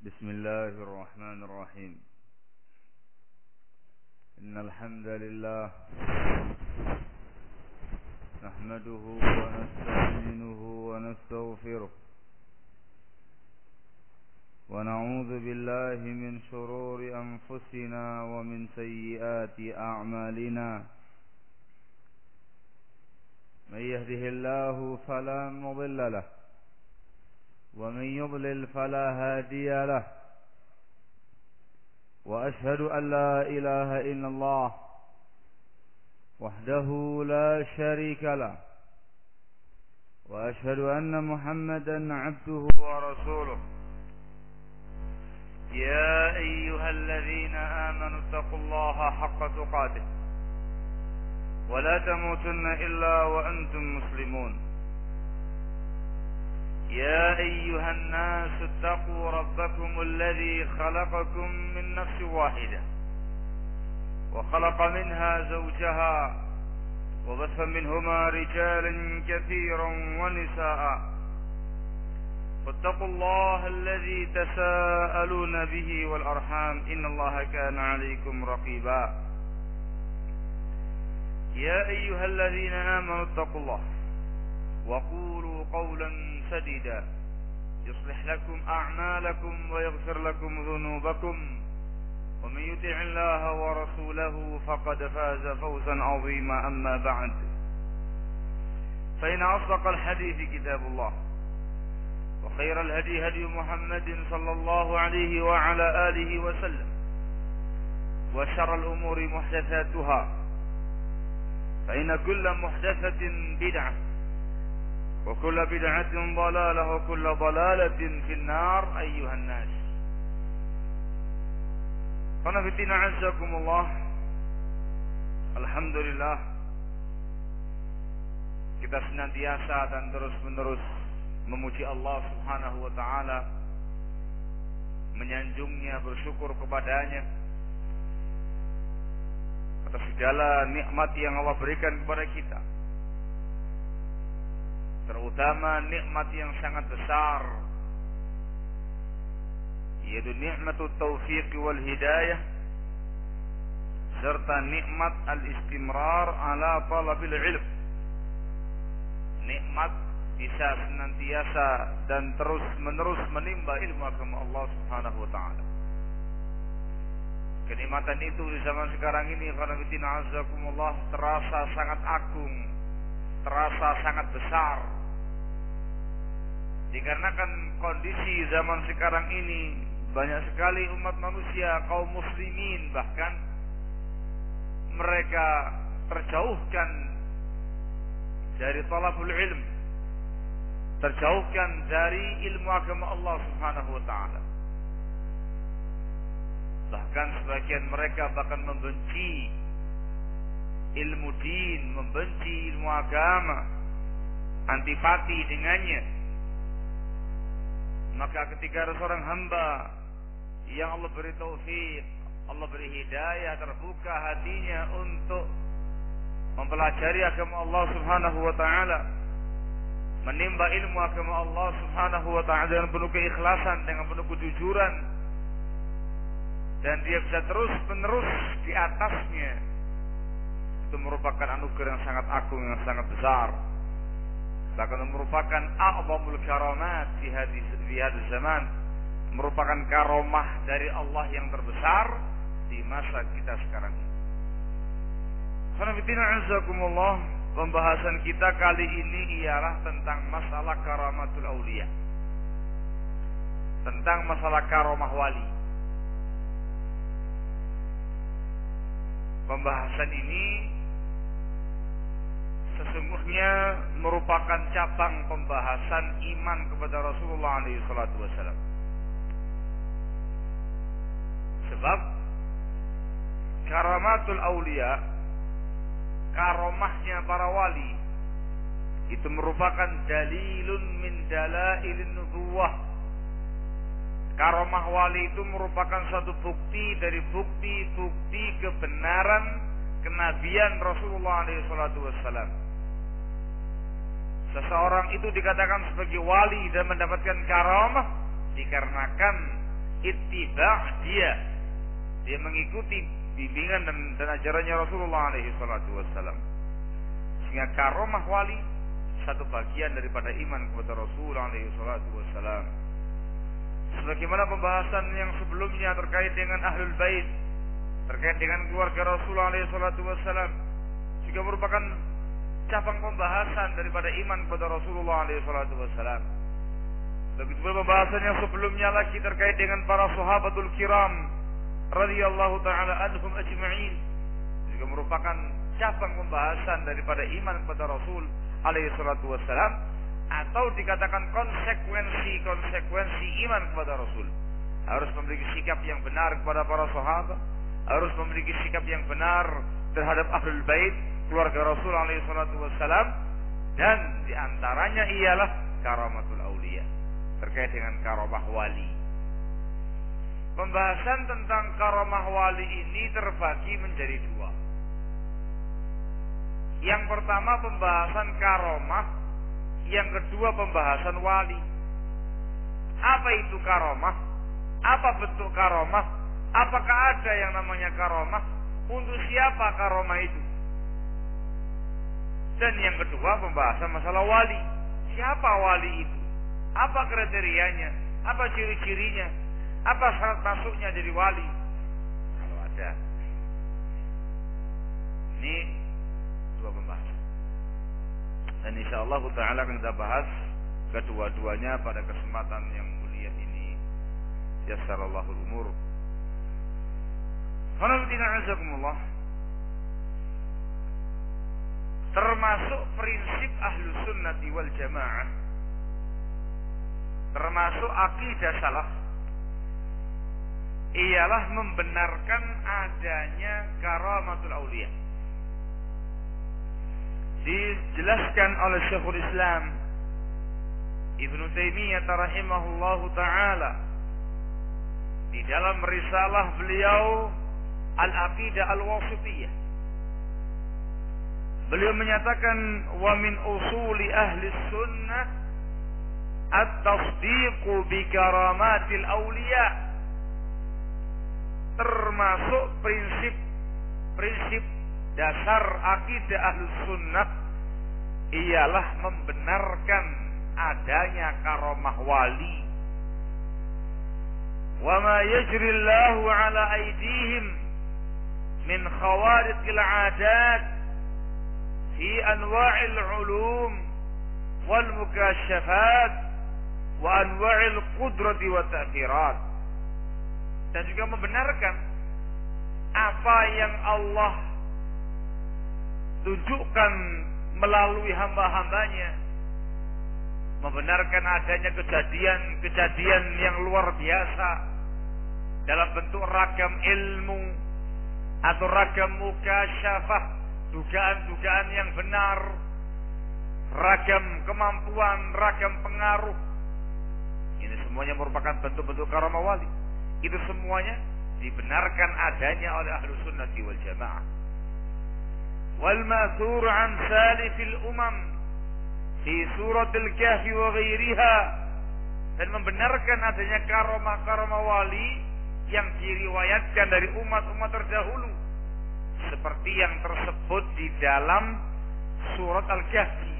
بسم الله الرحمن الرحيم. إن الحمد لله نحمده ونستعينه ونستغفره ونعوذ بالله من شرور أنفسنا ومن سيئات أعمالنا. من يهده الله فلا مضل له ومن يضلل فلا هادي له، وأشهد أن لا إله إلا الله وحده لا شريك له، وأشهد أن محمدا عبده ورسوله. يا أيها الذين آمنوا اتقوا الله حق تقاته ولا تموتن إلا وأنتم مسلمون. يا أيها الناس اتقوا ربكم الذي خلقكم من نفس واحدة وخلق منها زوجها وبث منهما رجالا كثيرا ونساء، واتقوا الله الذي تساءلون به والأرحام إن الله كان عليكم رقيبا. يا أيها الذين آمنوا اتقوا الله وقولوا قولا سديدا يصلح لكم أعمالكم ويغفر لكم ذنوبكم، ومن يطع الله ورسوله فقد فاز فوزا عظيما. أما بعد، فإن أصدق الحديث كتاب الله، وخير الهدي هدي محمد صلى الله عليه وعلى آله وسلم، وشر الأمور محدثاتها، فإن كل محدثة بدعة، وكل بدعة ضلالة، وكل ضلالة في النار. أيها الناس، qanafitina azzakumullah. Alhamdulillah, kita senantiasa dan terus-menerus memuji Allah Subhanahu wa taala, menyanjungnya, bersyukur kepadanya atas segala nikmat yang Allah berikan kepada kita, terutama nikmat yang sangat besar, yaitu nikmatut taufiq wal hidayah, serta nikmat al-istimrar ala talabil ilm, nikmat bisa senantiasa dan terus menerus menimba ilmu agama Allah Subhanahu wa taala. Kenikmatan itu di zaman sekarang ini, qanafitina azakumullah, terasa sangat agung, terasa sangat besar, dikarenakan kondisi zaman sekarang ini banyak sekali umat manusia, kaum muslimin bahkan, mereka terjauhkan dari talabul ilm, terjauhkan dari ilmu agama Allah Subhanahu wa taala. Bahkan sebagian mereka bahkan membenci ilmu din, membenci ilmu agama, antipati dengannya. Maka ketika ada seorang hamba yang Allah beri taufik, Allah beri hidayah, terbuka hatinya untuk mempelajari agama Allah Subhanahu wa taala, menimba ilmu agama Allah Subhanahu wa taala dengan penuh keikhlasan, dengan penuh kejujuran, dan dia bisa terus menerus di atasnya, itu merupakan anugerah yang sangat agung, yang sangat besar, bahkan merupakan a'zamul karamat di hadis zaman, merupakan karomah dari Allah yang terbesar di masa kita sekarang ini. Qanafitina azakumullah, pembahasan kita kali ini ialah tentang masalah karamatul auliya, tentang masalah karomah wali. Pembahasan ini sesungguhnya merupakan cabang pembahasan iman kepada Rasulullah SAW. Sebab karamatul aulia, karomahnya para wali, itu merupakan dalilun min dalailin nubuwah. Karomah wali itu merupakan satu bukti dari bukti-bukti kebenaran kenabian Rasulullah SAW. Seseorang itu dikatakan sebagai wali dan mendapatkan karamah dikarenakan ittiba' dia mengikuti bimbingan dan ajarannya Rasulullah alaihi salatu wassalam. Sehingga karomah wali satu bagian daripada iman kepada Rasulullah alaihi salatu wassalam. Sebagaimana pembahasan yang sebelumnya terkait dengan Ahlul Bait, terkait dengan keluarga Rasulullah alaihi salatu wassalam, juga merupakan cabang pembahasan daripada iman kepada Rasulullah alaihi salatu wassalam. Begitu pula pembahasan yang sebelumnya lagi terkait dengan para sahabatul kiram radhiyallahu taala anhum ajma'in, juga merupakan cabang pembahasan daripada iman kepada Rasul alaihi salatu wassalam, atau dikatakan konsekuensi iman kepada Rasul. Harus memiliki sikap yang benar kepada para sahabat, harus memiliki sikap yang benar terhadap Ahlul Bait, keluarga Rasul alaihi salatu wassalam, dan diantaranya ialah karamatul aulia, terkait dengan karamah wali. Pembahasan tentang karamah wali ini terbagi menjadi dua. Yang pertama pembahasan karamah, yang kedua pembahasan wali. Apa itu karamah? Apa bentuk karamah? Apakah ada yang namanya karamah? Untuk siapa karamah itu? Dan yang kedua pembahasan masalah wali. Siapa wali itu? Apa kriterianya? Apa ciri-cirinya? Apa syarat masuknya jadi wali? Kalau ada. Ini dua pembahasan. Dan insyaallah ta'ala akan kita bahas kedua-duanya pada kesempatan yang mulia ini. Yassarallahu al-umur. Alhamdulillah. Termasuk prinsip ahlu sunnati wal jamaah, termasuk akidah salaf, ialah membenarkan adanya karamatul aulia. Dijelaskan oleh Syekhul Islam Ibnu Taimiyah rahimahullahu taala di dalam risalah beliau Al-Aqidah Al-Wasithiyah. Beliau menyatakan wa min usuli ahli sunnah at-tasdiqu bi karamatil auliya. Termasuk prinsip dasar akidah ahli sunnah ialah membenarkan adanya karamah wali. Wa ma yajri Allahu ala aydihim min khawariqil 'adat fi anwa'il 'ulum wal mukashafat wa anwa'il qudrati wa ta'thirat. Dan juga membenarkan apa yang Allah tunjukkan melalui hamba-hambanya, membenarkan adanya kejadian-kejadian yang luar biasa dalam bentuk ragam ilmu atau ragam mukasyafah, dugaan-dugaan yang benar, ragam kemampuan, ragam pengaruh. Ini semuanya merupakan bentuk-bentuk karamah wali. Itu semuanya dibenarkan adanya oleh ahlu sunnati wal jamaah. Wal ma'thur an salifil umam fi suratil kahfi wa ghairiha, dan membenarkan adanya karamah-karamah wali yang diriwayatkan dari umat-umat terdahulu, seperti yang tersebut di dalam surat Al-Kahfi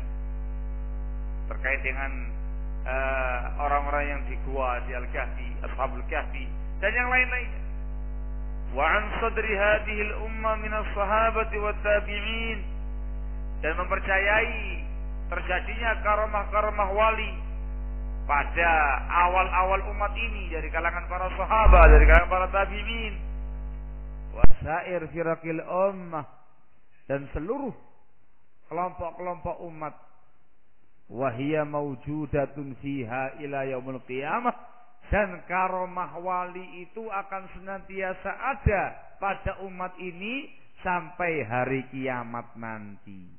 terkait dengan orang-orang yang di gua di Al-Kahfi, Ashabul Kahfi, dan yang lain-lainnya. Wa an sadri hadhihi al-ummah min as-sahabati wat tabi'in, dan mempercayai terjadinya karamah-karamah wali pada awal-awal umat ini dari kalangan para sahabat, dari kalangan para tabi'in, wasair firaqil ummah, dan seluruh kelompok-kelompok umat, wahia mawjudatun fiha ila yaumil qiyamah, dan karamah wali itu akan senantiasa ada pada umat ini sampai hari kiamat nanti.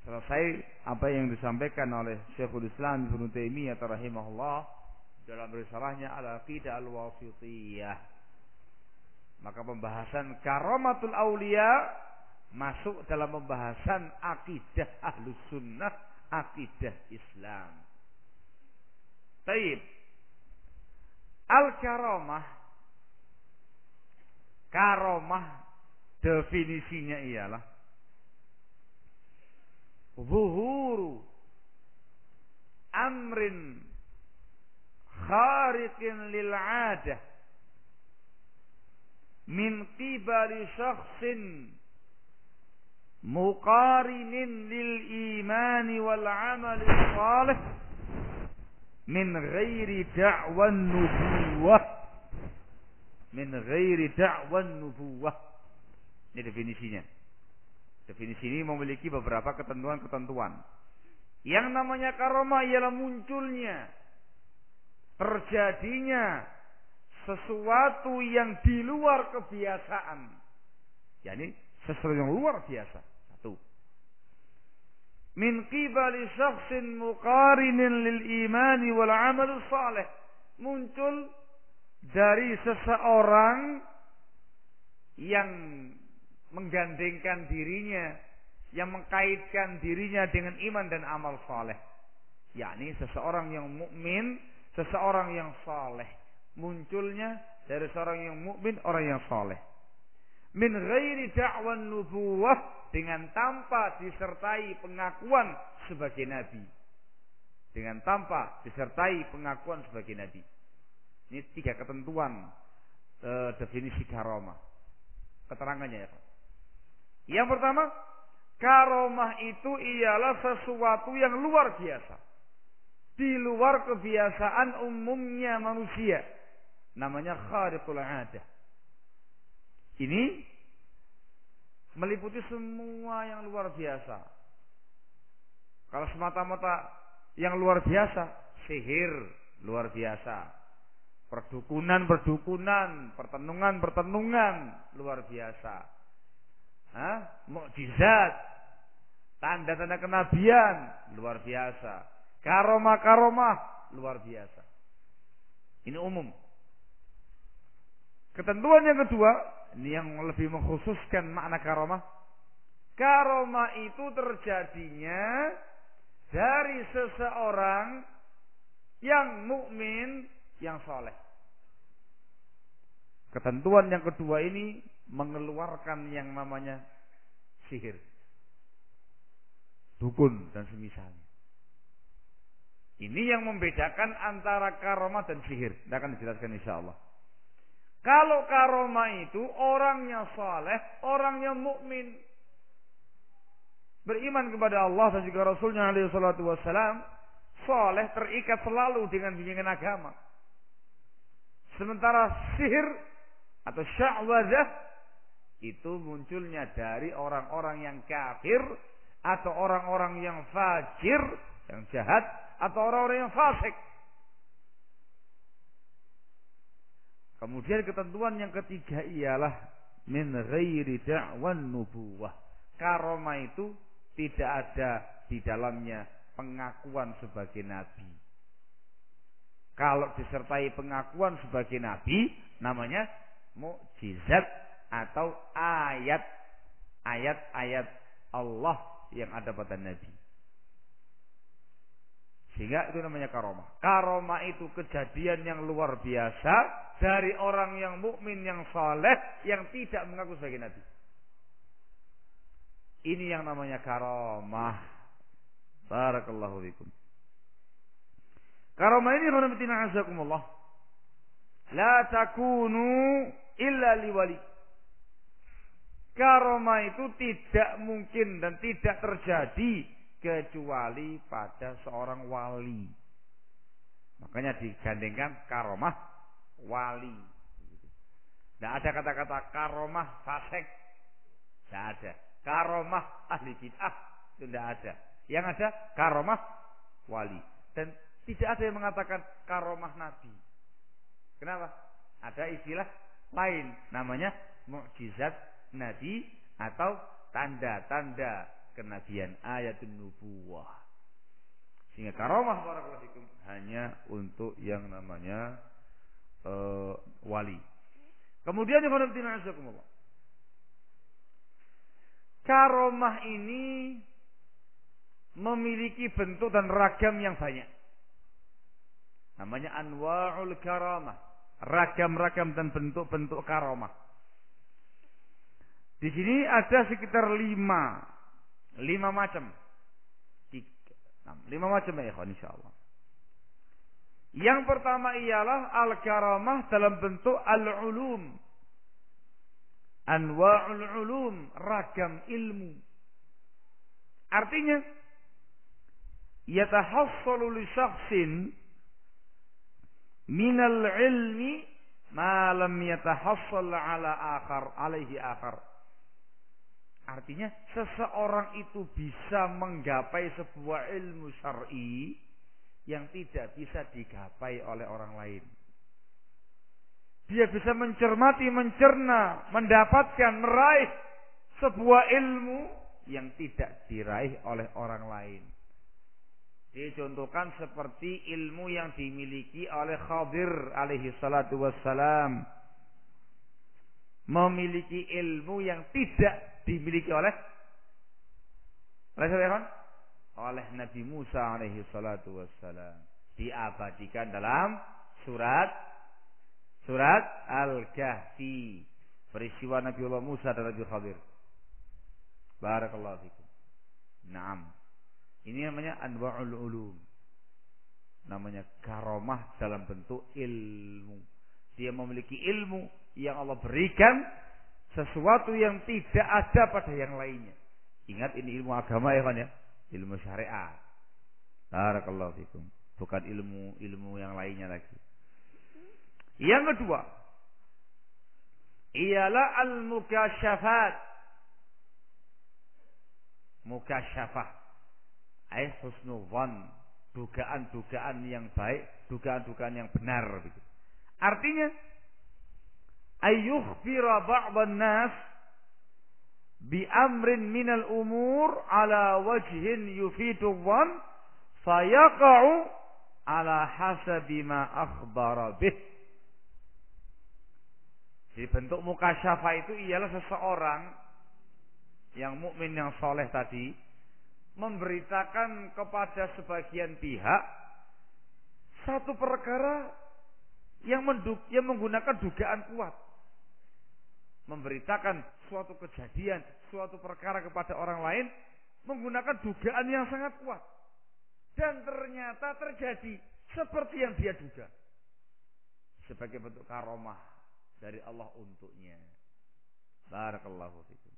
Selesai apa yang disampaikan oleh Syekhul Islam Ibnu Taimiyah rahimahullah dalam risalahnya Al-Aqidah Al-Wasithiyah. Maka pembahasan karamatul aulia masuk dalam pembahasan akidah Ahlus Sunnah, akidah Islam. Baik. Karomah definisinya ialah zuhuru amrin khariqin lil 'adah min qibali syakhsin muqarinin lil imani wal amali shalih min ghairi da'wan nubuwah. Ini definisinya. Definisi ini memiliki beberapa ketentuan-ketentuan. Yang namanya karomah ialah munculnya, terjadinya sesuatu yang di luar kebiasaan. Yani sesuatu yang luar biasa. Satu. Min qibali syakhsin muqarinin lil imani wal amal salih. Muncul dari seseorang yang menggandengkan dirinya, yang mengkaitkan dirinya dengan iman dan amal saleh. Yakni seseorang yang mukmin, seseorang yang saleh. Munculnya dari seorang yang mukmin, orang yang saleh. Min ghairi da'wan nubuwah, dengan tanpa disertai pengakuan sebagai nabi. Dengan tanpa disertai pengakuan sebagai nabi. Ini 3 ketentuan definisi karomah. Keterangannya ya Pak. Yang pertama, karomah itu ialah sesuatu yang luar biasa. Di luar kebiasaan umumnya manusia. Namanya khariqul 'adah. Ini meliputi semua yang luar biasa. Kalau semata-mata yang luar biasa, sihir luar biasa. Perdukunan, pertenungan luar biasa. Mukjizat, tanda-tanda kenabian luar biasa. Karomah luar biasa. Ini umum. Ketentuan yang kedua, ini yang lebih mengkhususkan makna karomah. Karomah itu terjadinya dari seseorang yang mukmin, yang saleh. Ketentuan yang kedua ini mengeluarkan yang namanya sihir, dukun dan semisalnya. Ini yang membedakan antara karomah dan sihir. Kita akan dijelaskan insyaallah. Kalau karomah itu orangnya saleh, orangnya mukmin, beriman kepada Allah dan juga Rasulnya alaihi salatu wassalam, saleh, terikat selalu dengan bimbingan agama. Sementara sihir atau sya'wadzah itu munculnya dari orang-orang yang kafir atau orang-orang yang fajir, yang jahat, atau orang-orang yang fasik. Kemudian ketentuan yang ketiga ialah min ghairi da'wan nubuwah. Karomah itu tidak ada di dalamnya pengakuan sebagai nabi. Kalau disertai pengakuan sebagai nabi, namanya mukjizat atau ayat-ayat Allah yang ada pada nabi. Sehingga itu namanya karomah. Karomah itu kejadian yang luar biasa dari orang yang mukmin, yang saleh, yang tidak mengaku sebagai nabi. Ini yang namanya karomah. Barakallahu fikum. Karomah ini khonamatina azakumullah, la takunu illa liwali. Karomah itu tidak mungkin dan tidak terjadi kecuali pada seorang wali. Makanya digandengkan karomah wali. Tidak ada kata-kata karomah fasik. Tidak ada. Karomah ahli bid'ah itu tidak ada. Yang ada karomah wali. Dan tidak ada yang mengatakan karomah nabi. Kenapa? Ada istilah lain, namanya mukjizat nabi atau tanda-tanda kenabian, ayatun nubuwah. Sehingga karomah barakallahu fikum hanya untuk yang namanya wali. Kemudian yang khonamatina, karomah ini memiliki bentuk dan ragam yang banyak. Namanya anwa'ul karamah. ragam-ragam dan bentuk-bentuk karomah. Di sini ada sekitar 5 macam. 5 macam ya ikhwan insyaallah. Yang pertama ialah al-karamah dalam bentuk al-ulum. Anwa'ul ulum, ragam ilmu. Artinya yatahassalu li syakhsin minal ilmi ma lam yatahassal alaihi akhar. Artinya seseorang itu bisa menggapai sebuah ilmu syar'i yang tidak bisa digapai oleh orang lain. Dia bisa mencermati, mencerna, mendapatkan, meraih sebuah ilmu yang tidak diraih oleh orang lain. Dicontohkan seperti ilmu yang dimiliki oleh Khadir alaihi salatu wassalam. Memiliki ilmu yang tidak dimiliki oleh siapa? Oleh Nabi Musa alaihi salatu wassalam. Diabadikan dalam surat Al-Kahfi. Peristiwa Nabiullah Musa dan Nabi Khadir. Barakallahu fikum. Naam. Ini namanya anwa'ul ulum. Namanya karomah dalam bentuk ilmu. Dia memiliki ilmu yang Allah berikan, sesuatu yang tidak ada pada yang lainnya. Ingat ini ilmu agama ya kan ya, ilmu syariat. Barakallahu fikum. Bukan ilmu yang lainnya lagi. Yang kedua, ialah al-mukasyafat. Mukasyafah, ai husnul dzan, dugaan-dugaan yang baik, dugaan-dugaan yang benar. Artinya ayyukhbira ba'dhan nas bi amrin minal umur ala wajhin yufidu dhann fayaqa'u ala hasabi ma akhbara bih. Di bentuk mukasyafah itu ialah seseorang yang mukmin yang soleh tadi memberitakan kepada sebagian pihak satu perkara yang menggunakan dugaan kuat. Memberitakan suatu kejadian, suatu perkara kepada orang lain menggunakan dugaan yang sangat kuat. Dan ternyata terjadi seperti yang dia duga. Sebagai bentuk karomah dari Allah untuknya. Barakallahu fikum.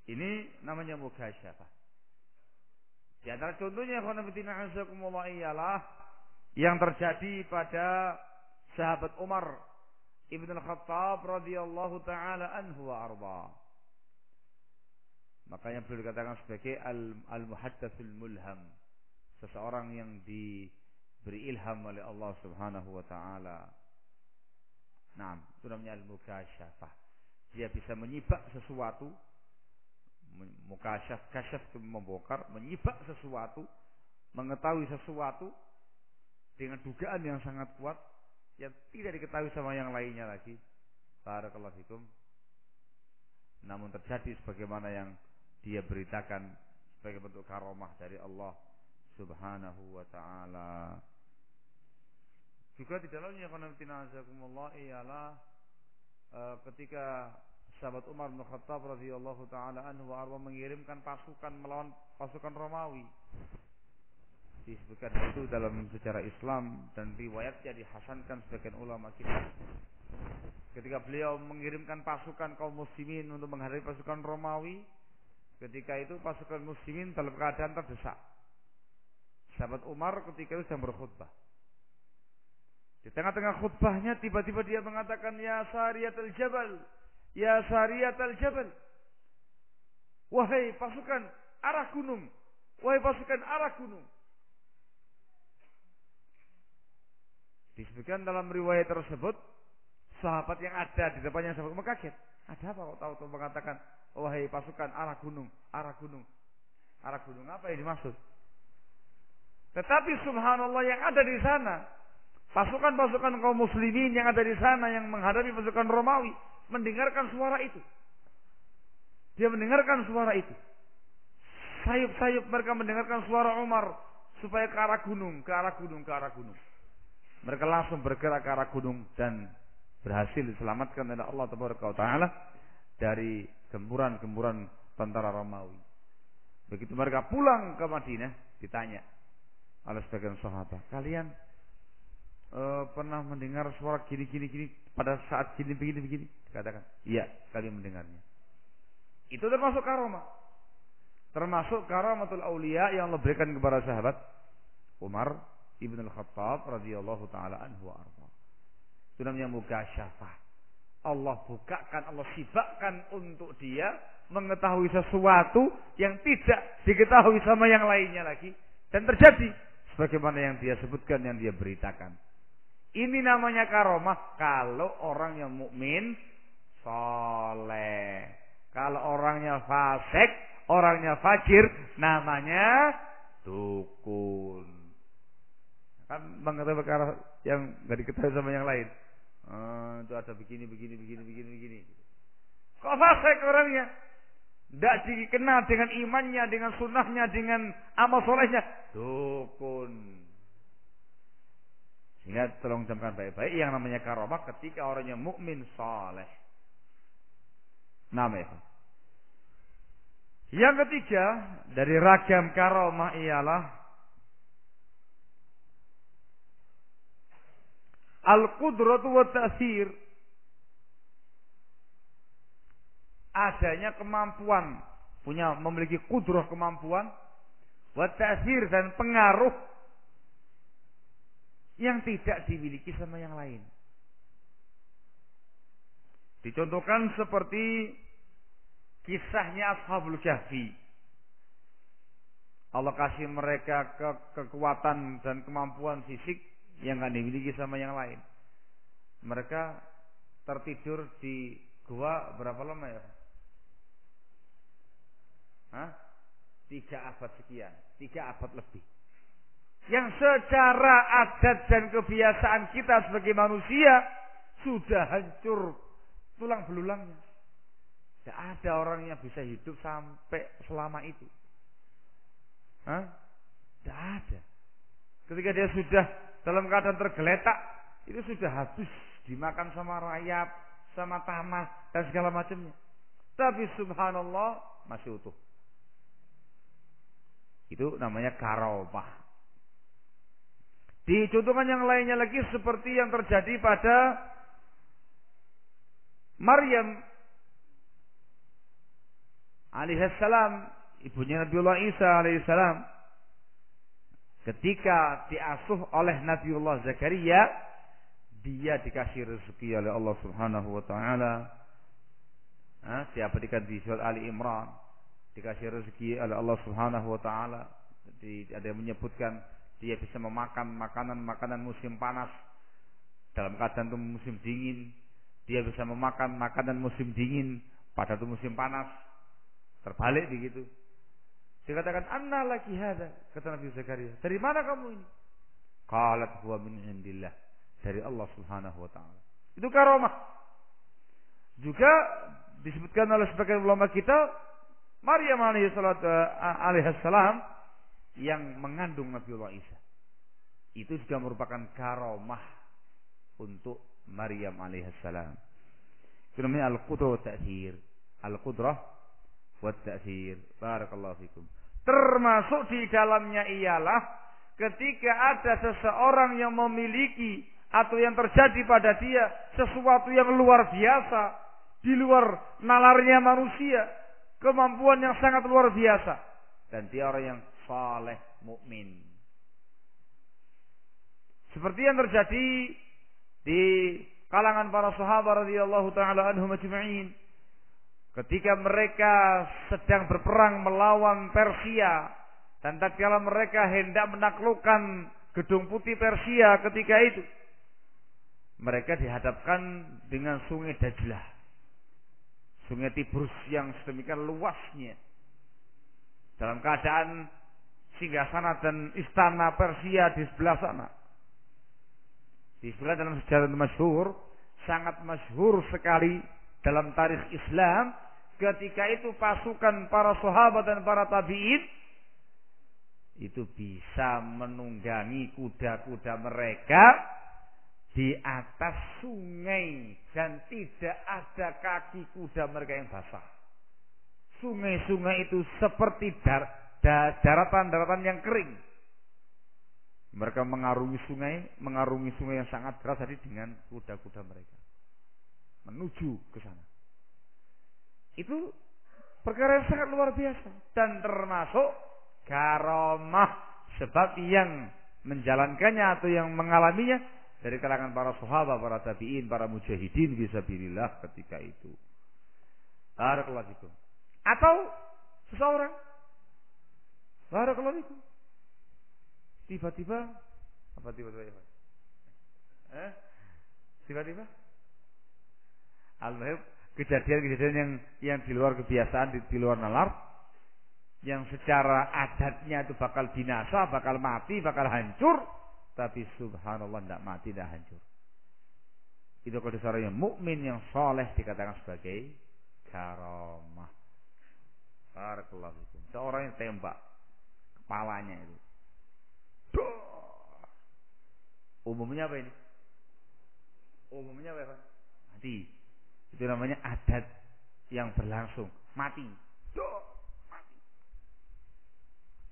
Ini namanya mukasyafah. Di antara contohnya ialah yang terjadi pada sahabat Umar Ibn al-Khattab radhiyallahu taala anhu wa arda. Makanya beliau dikatakan sebagai al-muhaddatsul mulham, seseorang yang diberi ilham oleh Allah Subhanahu wa taala. Nah, itu namanya al-mukasyafah. Dia bisa menyibak sesuatu. Kasyaf itu membongkar, menyibak sesuatu, mengetahui sesuatu dengan dugaan yang sangat kuat yang tidak diketahui sama yang lainnya lagi. Barakallahu fikum. Namun terjadi sebagaimana yang dia beritakan sebagai bentuk karomah dari Allah Subhanahu wa taala. Juga di dalamnya ialah ketika sahabat Umar bin Khattab radhiyallahu taala anhu wa arba mengirimkan pasukan melawan pasukan Romawi. Disebutkan itu dalam sejarah Islam dan riwayatnya dihasankan sebagian ulama kita. Ketika beliau mengirimkan pasukan kaum muslimin untuk menghadapi pasukan Romawi, ketika itu pasukan muslimin dalam keadaan terdesak. Sahabat Umar ketika itu sedang berkhutbah. Di tengah-tengah khutbahnya tiba-tiba dia mengatakan, "Ya Sariyatul Jabal, ya Sariyatul Jabal." Wahai pasukan arah gunung, wahai pasukan arah gunung. Disebutkan dalam riwayat tersebut, sahabat yang ada di depannya sahabat Umar kaget. Ada apa kok tahu mengatakan, wahai pasukan arah gunung, arah gunung. Arah gunung apa yang dimaksud? Tetapi subhanallah yang ada di sana, pasukan-pasukan kaum muslimin yang ada di sana yang menghadapi pasukan Romawi mendengarkan suara itu. Dia mendengarkan suara itu. Sayup-sayup mereka mendengarkan suara Umar supaya ke arah gunung, ke arah gunung, ke arah gunung. Mereka langsung bergerak ke arah gunung dan berhasil diselamatkan oleh Allah Taala dari gempuran-gempuran tentara Romawi. Begitu mereka pulang ke Madinah, ditanya oleh sebagian sahabat, kalian pernah mendengar suara gini pada saat gini begini? Katakan, iya, kalian mendengarnya. Itu termasuk karomah. Termasuk karamatul aulia yang Allah berikan kepada sahabat Umar ibn al-Khattab radhiyallahu taala anhu wa arda. Itu namanya mukasyafah. Allah bukakan, Allah sibakkan untuk dia mengetahui sesuatu yang tidak diketahui sama yang lainnya lagi, dan terjadi sebagaimana yang dia sebutkan, yang dia beritakan. Ini namanya karomah kalau orang yang mukmin soleh. Kalau orangnya fasik, orangnya fajir, namanya dukun. Kan mengetahui perkara yang nggak diketahui sama yang lain. Itu ada begini. Kok fasik orangnya? Tidak dikenal dengan imannya, dengan sunnahnya, dengan amal solehnya. Dukun. Sehingga tolong camkan baik-baik, yang namanya karomah ketika orangnya mukmin saleh. Namanya. Yang ketiga dari ragam karomah ialah al-qudratu wa ta'thir. Adanya kemampuan, memiliki kudrah, kemampuan, wa ta'thir, dan pengaruh yang tidak dimiliki sama yang lain. Dicontohkan seperti kisahnya Ashabul Kahfi. Allah kasih mereka kekuatan dan kemampuan fisik yang tidak dimiliki sama yang lain. Mereka tertidur di gua berapa lama ya? 3 abad sekian, 3 abad lebih. Yang secara adat dan kebiasaan kita sebagai manusia sudah hancur tulang belulangnya. Tidak ada orang yang bisa hidup sampai selama itu. Tidak ada. Ketika dia sudah dalam keadaan tergeletak, itu sudah habis dimakan sama rayap, sama tanah dan segala macamnya. Tapi subhanallah masih utuh. Itu namanya karomah. Dicontohkan yang lainnya lagi seperti yang terjadi pada Maryam alaihissalam, ibunya Nabiullah Isa alaihissalam, ketika diasuh oleh Nabiullah Zakaria, dia dikasih rezeki oleh Allah Subhanahu wa taala. Diabadikan di surat Ali Imran, dikasih rezeki oleh Allah Subhanahu wa taala. Ada yang menyebutkan dia bisa memakan makanan musim panas dalam keadaan itu musim dingin. Dia bisa memakan makanan musim dingin pada itu musim panas. Terbalik begitu. Dikatakan, "Anna laki hada," kata Nabi Zakaria. "Dari mana kamu ini?" Qalat huwa min indillah. Dari Allah Subhanahu wa taala. Itu karomah. Juga disebutkan oleh sebagian ulama kita, Maryam alaihissalam yang mengandung Nabiullah Isa. Itu juga merupakan karomah untuk Maryam alaihissalam. Itu namanya al-qudrah wa ta'thir. Al-qudrah wa ta'thir. Barakallahu fikum. Termasuk di dalamnya ialah ketika ada seseorang yang memiliki atau yang terjadi pada dia sesuatu yang luar biasa, di luar nalarnya manusia, kemampuan yang sangat luar biasa, dan dia orang yang saleh, mukmin. Seperti yang terjadi di kalangan para sahabat radhiyallahu taala anhum ajma'in, ketika mereka sedang berperang melawan Persia, dan tatkala mereka hendak menaklukkan Gedung Putih Persia ketika itu, mereka dihadapkan dengan sungai Dajlah, sungai Tibrus yang sedemikian luasnya, dalam keadaan singgasana dan istana Persia di sebelah sana. Di sebelah dalam sejarah masyhur, sangat masyhur sekali dalam tarikh Islam, ketika itu pasukan para sahabat dan para tabi'in itu bisa menunggangi kuda-kuda mereka di atas sungai dan tidak ada kaki kuda mereka yang basah. Sungai-sungai itu seperti daratan-daratan yang kering. Mereka mengarungi sungai yang sangat deras tadi dengan kuda-kuda mereka menuju ke sana. Itu perkara yang sangat luar biasa dan termasuk karamah, sebab yang menjalankannya atau yang mengalaminya dari kalangan para sahabat, para tabi'in, para mujahidin fisabilillah ketika itu. Barakallahu fikum. Atau seseorang, barakallahu fikum, tiba-tiba apa tiba-tiba ya? Tiba-tiba al-mahib, kejadian-kejadian yang di luar kebiasaan, di luar nalar, yang secara adatnya itu bakal binasa, bakal mati, bakal hancur, tapi subhanallah tidak mati, tidak hancur. Itu kalau seorang yang mukmin yang soleh dikatakan sebagai karamah. Barakallahu fikum. Seorang yang tembak kepalanya itu. Umumnya apa ini? Umumnya apa? Mati. Itu namanya adat yang berlangsung. Mati. Mati.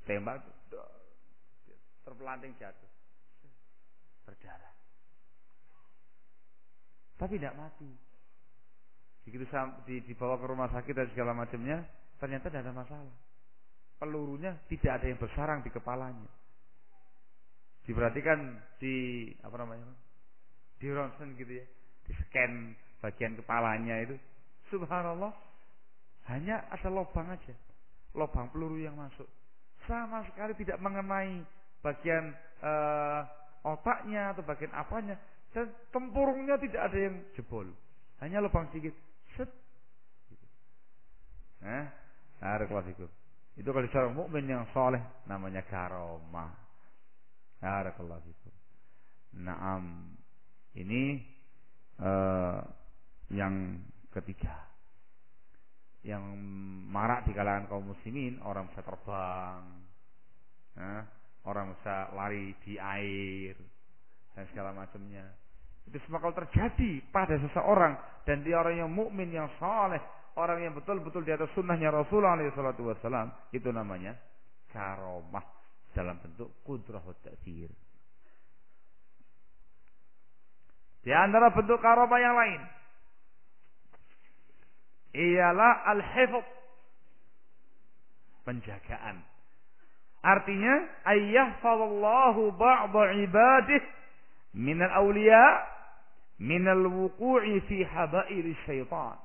Tembak. Terpelanting jatuh. Berdarah. Tapi tidak mati. Begitu dibawa ke rumah sakit dan segala macamnya, ternyata tidak ada masalah. Pelurunya tidak ada yang bersarang di kepalanya. Diperhatikan di di ronsen gitu ya, di scan bagian kepalanya itu, subhanallah, hanya ada lubang aja, lubang peluru yang masuk, sama sekali tidak mengenai bagian otaknya atau bagian apanya, dan tempurungnya tidak ada yang jebol, hanya lubang sedikit, set. Barakallahu. Itu kalau seorang mukmin yang soleh namanya karamah. Barakallahu fikum. Naam. Ini yang ketiga. Yang marak di kalangan kaum muslimin, orang bisa terbang, orang bisa lari di air dan segala macamnya. Itu semua kalau terjadi pada seseorang dan dia orang yang mukmin yang saleh, orang yang betul-betul di atas sunnahnya Rasulullah SAW, itu namanya karamah dalam bentuk qudrah wa ta'thir. Di antara bentuk karamah yang lain ialah al-hifz, penjagaan. Artinya ayyahfazallahu ba'da ibadihi minal awliya minal wuqu'i fi habaili syaitan.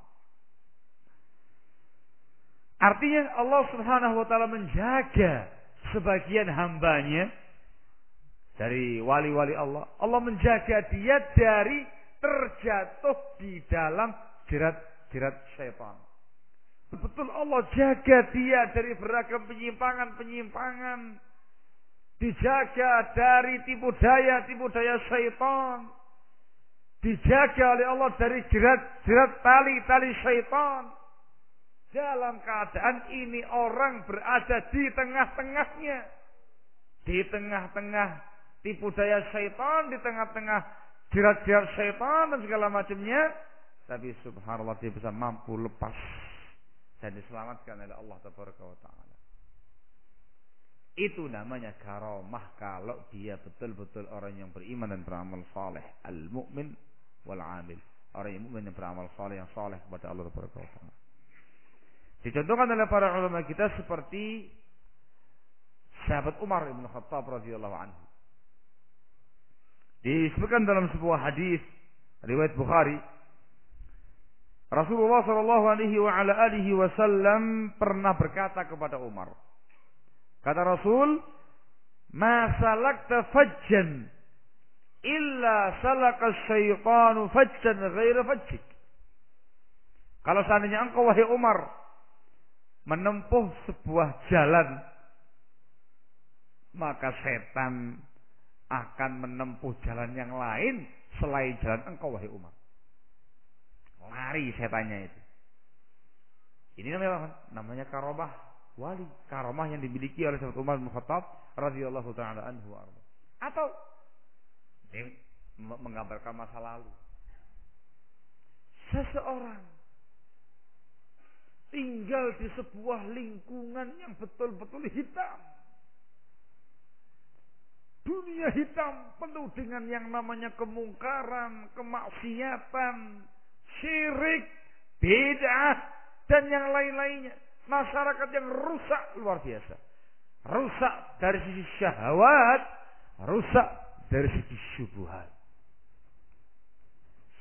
Artinya Allah Subhanahu wa taala menjaga sebagian hambanya dari wali-wali Allah. Allah menjaga dia dari terjatuh di dalam jerat syaitan. Betul, Allah jaga dia dari beragam penyimpangan. Dijaga dari tipu daya syaitan. Dijaga oleh Allah dari jerat tali syaitan. Dalam keadaan ini orang berada di tengah-tengahnya. Di tengah-tengah tipu daya syaitan, di tengah-tengah jerat-jerat syaitan dan segala macamnya. Tapi subhanallah dia bisa mampu lepas dan diselamatkan oleh Allah Tabaraka wa Ta'ala. Itu namanya karamah kalau dia betul-betul orang yang beriman dan beramal saleh. Al-mu'min wal-amil. Orang yang mukmin yang beramal saleh, yang saleh kepada Allah Tabaraka wa Ta'ala. Dicontohkan oleh para ulama kita seperti sahabat Umar bin Khattab radhiyallahu anhu. Disebutkan dalam sebuah hadis riwayat Bukhari, Rasulullah sallallahu alaihi wasallam pernah berkata kepada Umar. Kata Rasul, "Ma salakta fajjan illa salaka syaitanu fajjan ghaira fajjik." Kalau seandainya engkau wahai Umar menempuh sebuah jalan, maka setan akan menempuh jalan yang lain selain jalan engkau wahai Umar. Lari setannya itu. Ini namanya karamah wali, karamah yang dimiliki oleh sahabat Umar bin Khattab radhiyallahu taala anhu. Atau menggambarkan masa lalu. Seseorang tinggal di sebuah lingkungan yang betul-betul hitam. Dunia hitam penuh dengan yang namanya kemungkaran, kemaksiatan, syirik, bid'ah, dan yang lain-lainnya. Masyarakat yang rusak luar biasa. Rusak dari sisi syahwat, rusak dari sisi syubhat.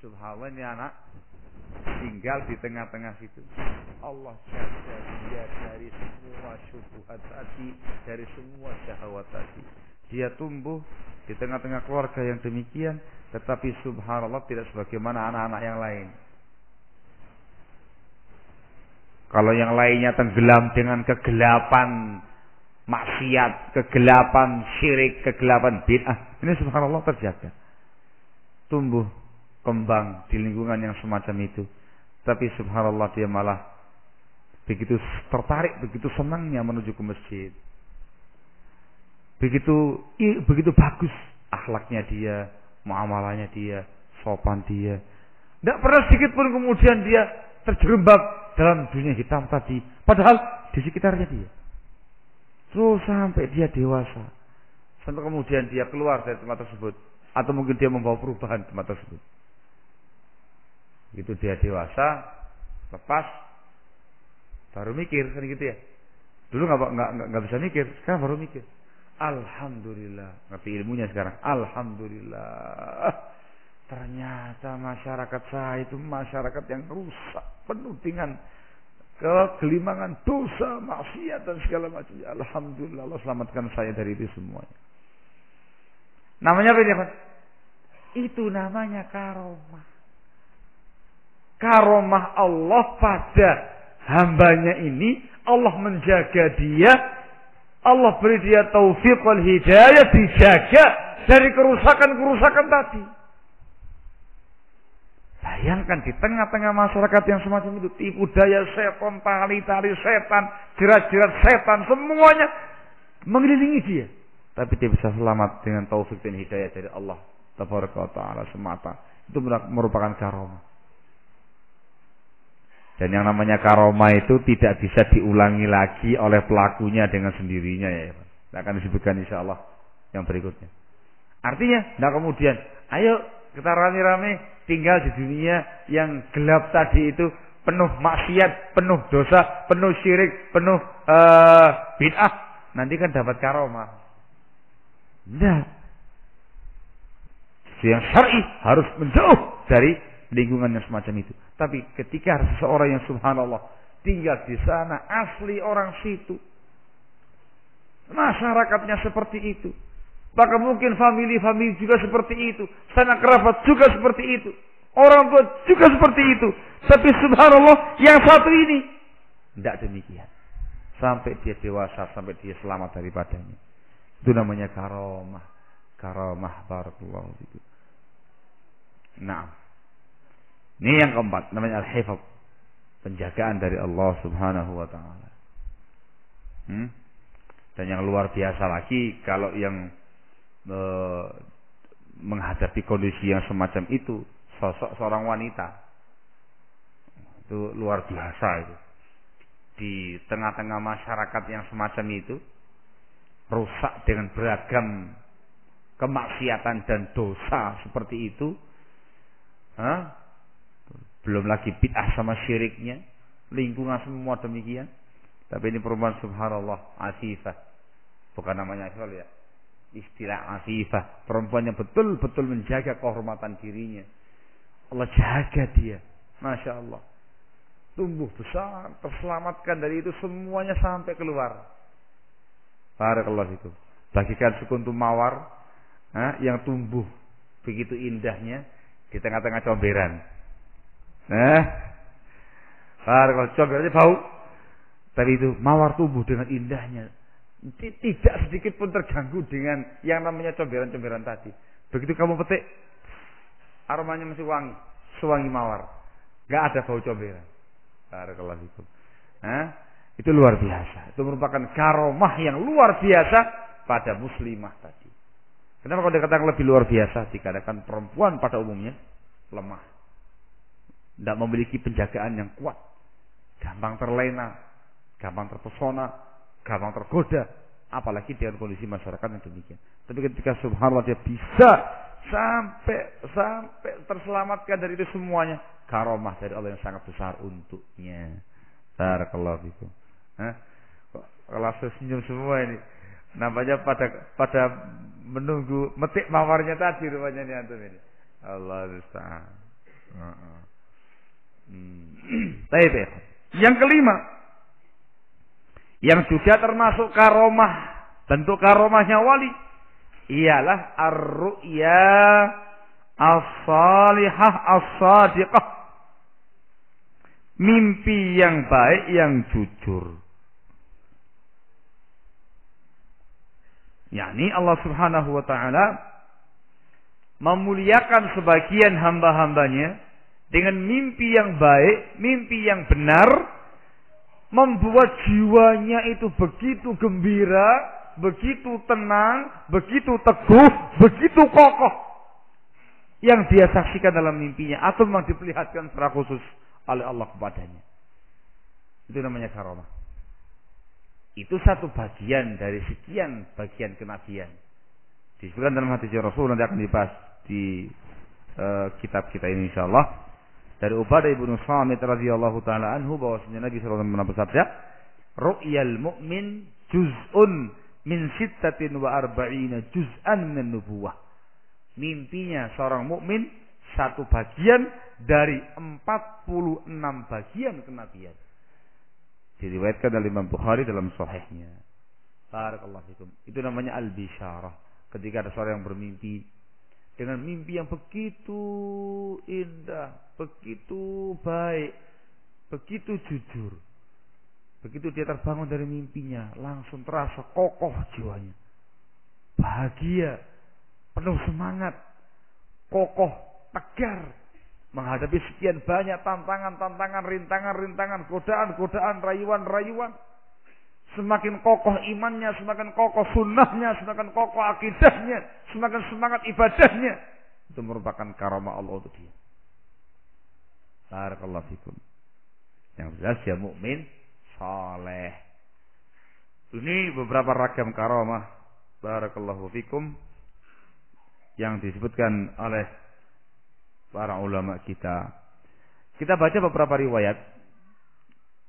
Subhanallah, ini anak tinggal di tengah-tengah situ. Allah jaga dia dari semua syubhat tadi, dari semua syahwat tadi. Dia tumbuh di tengah-tengah keluarga yang demikian, tetapi subhanallah tidak sebagaimana anak-anak yang lain. Kalau yang lainnya tenggelam dengan kegelapan maksiat, kegelapan syirik, kegelapan bid'ah, ini subhanallah terjaga. Tumbuh, kembang di lingkungan yang semacam itu. Tapi subhanallah dia malah begitu tertarik, begitu senangnya menuju ke masjid. Begitu bagus akhlaknya dia, muamalahnya dia, sopan dia. Tidak pernah sedikit pun kemudian dia terjerembab dalam dunia hitam tadi. Padahal di sekitarnya dia. Terus sampai dia dewasa. Sampai kemudian dia keluar dari tempat tersebut. Atau mungkin dia membawa perubahan di tempat tersebut. Itu dia dewasa, lepas, baru mikir kan gitu ya. Dulu nggak bisa mikir, sekarang baru mikir. Alhamdulillah, ngerti ilmunya sekarang. Alhamdulillah, ternyata masyarakat saya itu masyarakat yang rusak, penuh dengan kegelimangan, dosa, maksiat dan segala macam. Alhamdulillah, Allah selamatkan saya dari itu semuanya. Namanya apa ini? Itu namanya karomah. Karomah Allah pada hambanya ini, Allah menjaga dia, Allah beri dia taufik wal hidayah, dijaga dari kerusakan-kerusakan tadi. Bayangkan di tengah-tengah masyarakat yang semacam itu, tipu daya setan, tali-tali setan, jerat-jerat setan, semuanya mengelilingi dia. Tapi dia bisa selamat dengan taufik dan hidayah dari Allah Tabaraka wa Ta'ala semata. Itu merupakan karomah. Dan yang namanya karomah itu tidak bisa diulangi lagi oleh pelakunya dengan sendirinya ya. Akan disebutkan insyaallah yang berikutnya. Artinya, nah kemudian, ayo kita rame-rame tinggal di dunia yang gelap tadi itu, penuh maksiat, penuh dosa, penuh syirik, penuh bid'ah. Nanti kan dapat karomah. Nah, yang syar'i harus menjauh dari lingkungan yang semacam itu. Tapi ketika ada seseorang yang subhanallah tinggal di sana, asli orang situ, masyarakatnya seperti itu, bahkan mungkin famili juga seperti itu, sanak kerabat juga seperti itu, orang tua juga seperti itu, tapi subhanallah yang satu ini tidak demikian. Sampai dia dewasa, sampai dia selamat daripadanya. Itu namanya karomah. Karomah barakallahu fikum. Nah, ini yang keempat, namanya al-hifz, penjagaan dari Allah Subhanahu wa Ta'ala. Dan yang luar biasa lagi, kalau yang menghadapi kondisi yang semacam itu, sosok seorang wanita, itu luar biasa itu. Di tengah-tengah masyarakat yang semacam itu, rusak dengan beragam kemaksiatan dan dosa seperti itu, belum lagi bid'ah sama syiriknya, lingkungan semua demikian. Tapi ini perempuan subhanallah afifah, bukan namanya asal ya, istilah afifah, perempuan yang betul-betul menjaga kehormatan dirinya. Allah jaga dia, masya Allah, tumbuh besar, terselamatkan dari itu semuanya sampai keluar. Barakallahu fikum. Bagikan sekuntum mawar yang tumbuh begitu indahnya di tengah-tengah comberan. Kalau comberannya bau, tapi itu mawar tumbuh dengan indahnya, tidak sedikit pun terganggu dengan yang namanya comberan-comberan tadi. Begitu kamu petik, aromanya masih wangi, sewangi mawar, nggak ada bau comberan. Barakallahu fikum. Itu luar biasa. Itu merupakan karomah yang luar biasa pada muslimah tadi. Kenapa kalau dikatakan lebih luar biasa? Dikatakan perempuan pada umumnya lemah. Tidak memiliki penjagaan yang kuat. Gampang terlena, gampang terpesona, gampang tergoda. Apalagi dengan kondisi masyarakat yang demikian. Tapi ketika subhanallah dia bisa sampai terselamatkan dari itu semuanya. Karomah dari Allah yang sangat besar untuknya. Barakallahu fikum. Kalau senyum semua ini. Nampaknya pada menunggu metik mawarnya tadi rupanya nih antum ini. Allah musta'an. Baik. Yang kelima, yang juga termasuk karomah, bentuk karomahnya wali, ialah ar-ru'ya as-salihah as-sadiqah. Mimpi yang baik yang jujur. yakni Allah Subhanahu wa taala memuliakan sebagian hamba-hambanya dengan mimpi yang baik, mimpi yang benar, membuat jiwanya itu begitu gembira, begitu tenang, begitu teguh, begitu kokoh yang dia saksikan dalam mimpinya atau memang diperlihatkan secara khusus oleh Allah kepadanya. Itu namanya karamah. Itu satu bagian dari sekian bagian kenabian. Disebutkan dalam hadis Rasul, nanti akan dibahas di kitab kita ini insyaallah. Dari Ubadah ibnu Samit radhiyallahu taala anhu bahwasanya Nabi sallallahu alaihi wasallam bersabda, "Ru'yal mu'min juz'un min 46 juz'an min nubuwah." Mimpinya seorang mukmin satu bagian dari 46 bagian kenabian. Diriwayatkan oleh Imam Bukhari dalam sahihnya. Barakallahu fikum. Itu namanya al-bisyarah. Ketika ada seorang yang bermimpi dengan mimpi yang begitu indah, begitu baik, begitu jujur. Begitu dia terbangun dari mimpinya, langsung terasa kokoh jiwanya. Bahagia, penuh semangat, kokoh, tegar menghadapi sekian banyak tantangan-tantangan, rintangan-rintangan, godaan-godaan, rayuan-rayuan. Semakin kokoh imannya, semakin kokoh sunnahnya, semakin kokoh akidahnya, semakin semangat ibadahnya. Itu merupakan karamah Allah untuk dia. Barakallahu fikum. Yang jelas dia mukmin saleh. Ini beberapa ragam karamah. Barakallahu fikum yang disebutkan oleh para ulama kita. Kita baca beberapa riwayat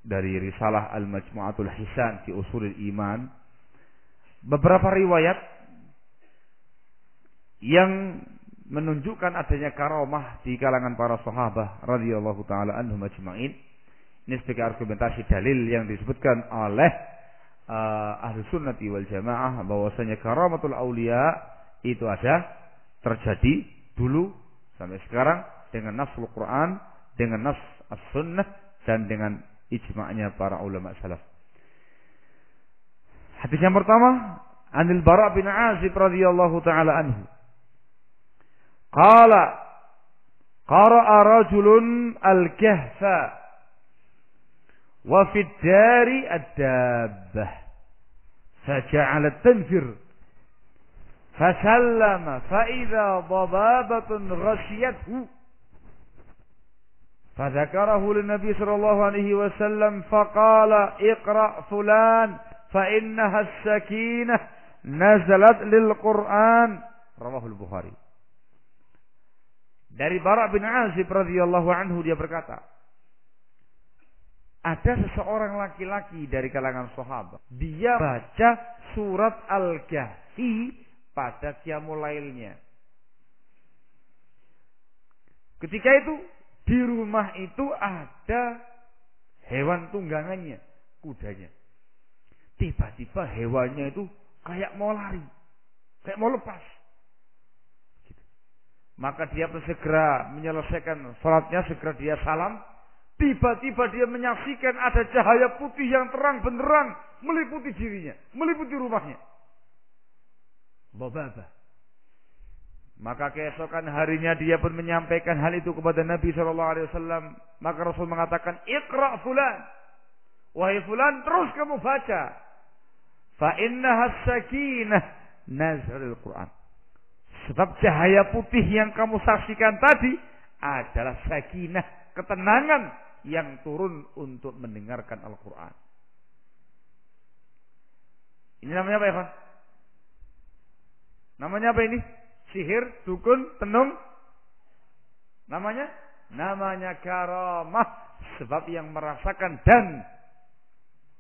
dari risalah Al-Majmu'atul Hisan fi Ushulil Iman. Beberapa riwayat yang menunjukkan adanya karamah di kalangan para sahabat radhiyallahu taala anhum ajma'in. Ini sebagai argumentasi dalil yang disebutkan oleh ahli sunnati wal jamaah bahwasanya karamatul aulia itu ada, terjadi dulu sampai sekarang dengan nasul Quran, dengan nas as-sunnah dan dengan ijma'nya para ulama salaf. Hadis yang pertama, Anil Bara' bin Azib radhiyallahu taala anhu. Qala qara'a rajulun al-kahfa wa fi ad-dari ad-dabbah faja'alat tanfir fasallama fa idza dababatun ghashiyathu فذكره للنبي صلى الله عليه وسلم فقال اقرأ فلان فإنها السكينة نزلت للقرآن رواه البخاري. Dari Bara' bin Azib radhiyallahu anhu dia berkata, ada seseorang laki-laki dari kalangan sahabat, dia baca surat Al-Kahfi pada qiyamul lailnya. Ketika itu di rumah itu ada hewan tunggangannya, kudanya. Tiba-tiba hewannya itu kayak mau lari, kayak mau lepas. Gitu. Maka dia pun segera menyelesaikan salatnya, segera dia salam. Tiba-tiba dia menyaksikan ada cahaya putih yang terang benderang meliputi dirinya, meliputi rumahnya. Bababa. Maka keesokan harinya dia pun menyampaikan hal itu kepada Nabi SAW. Maka Rasul mengatakan, Iqra' fulan. Wahai fulan, terus kamu baca. Fa innaha sakinah nazalul Quran. Sebab cahaya putih yang kamu saksikan tadi adalah sakinah, ketenangan yang turun untuk mendengarkan Al-Quran. Ini namanya apa ya, Pak? Namanya apa ini? Sihir, dukun, tenung? Namanya karamah. Sebab yang merasakan dan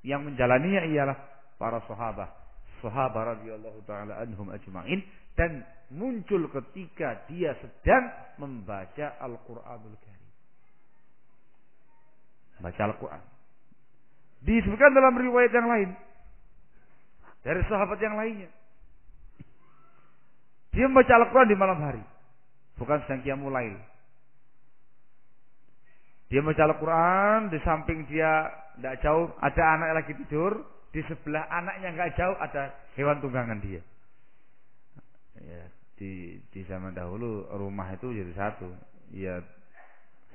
yang menjalaninya ialah para sahabat. Sahabat radhiyallahu taala anhum ajma'in, dan muncul ketika dia sedang membaca Al-Qur'anul Karim. Baca Al-Qur'an. Disebutkan dalam riwayat yang lain dari sahabat yang lainnya. Dia membaca Al-Qur'an di malam hari, bukan sedang qiyamul lail. Dia membaca Al-Quran, di samping dia tidak jauh ada anak lagi tidur, di sebelah anaknya nggak jauh ada hewan tunggangan dia. Ya, di zaman dahulu rumah itu jadi satu. Ya,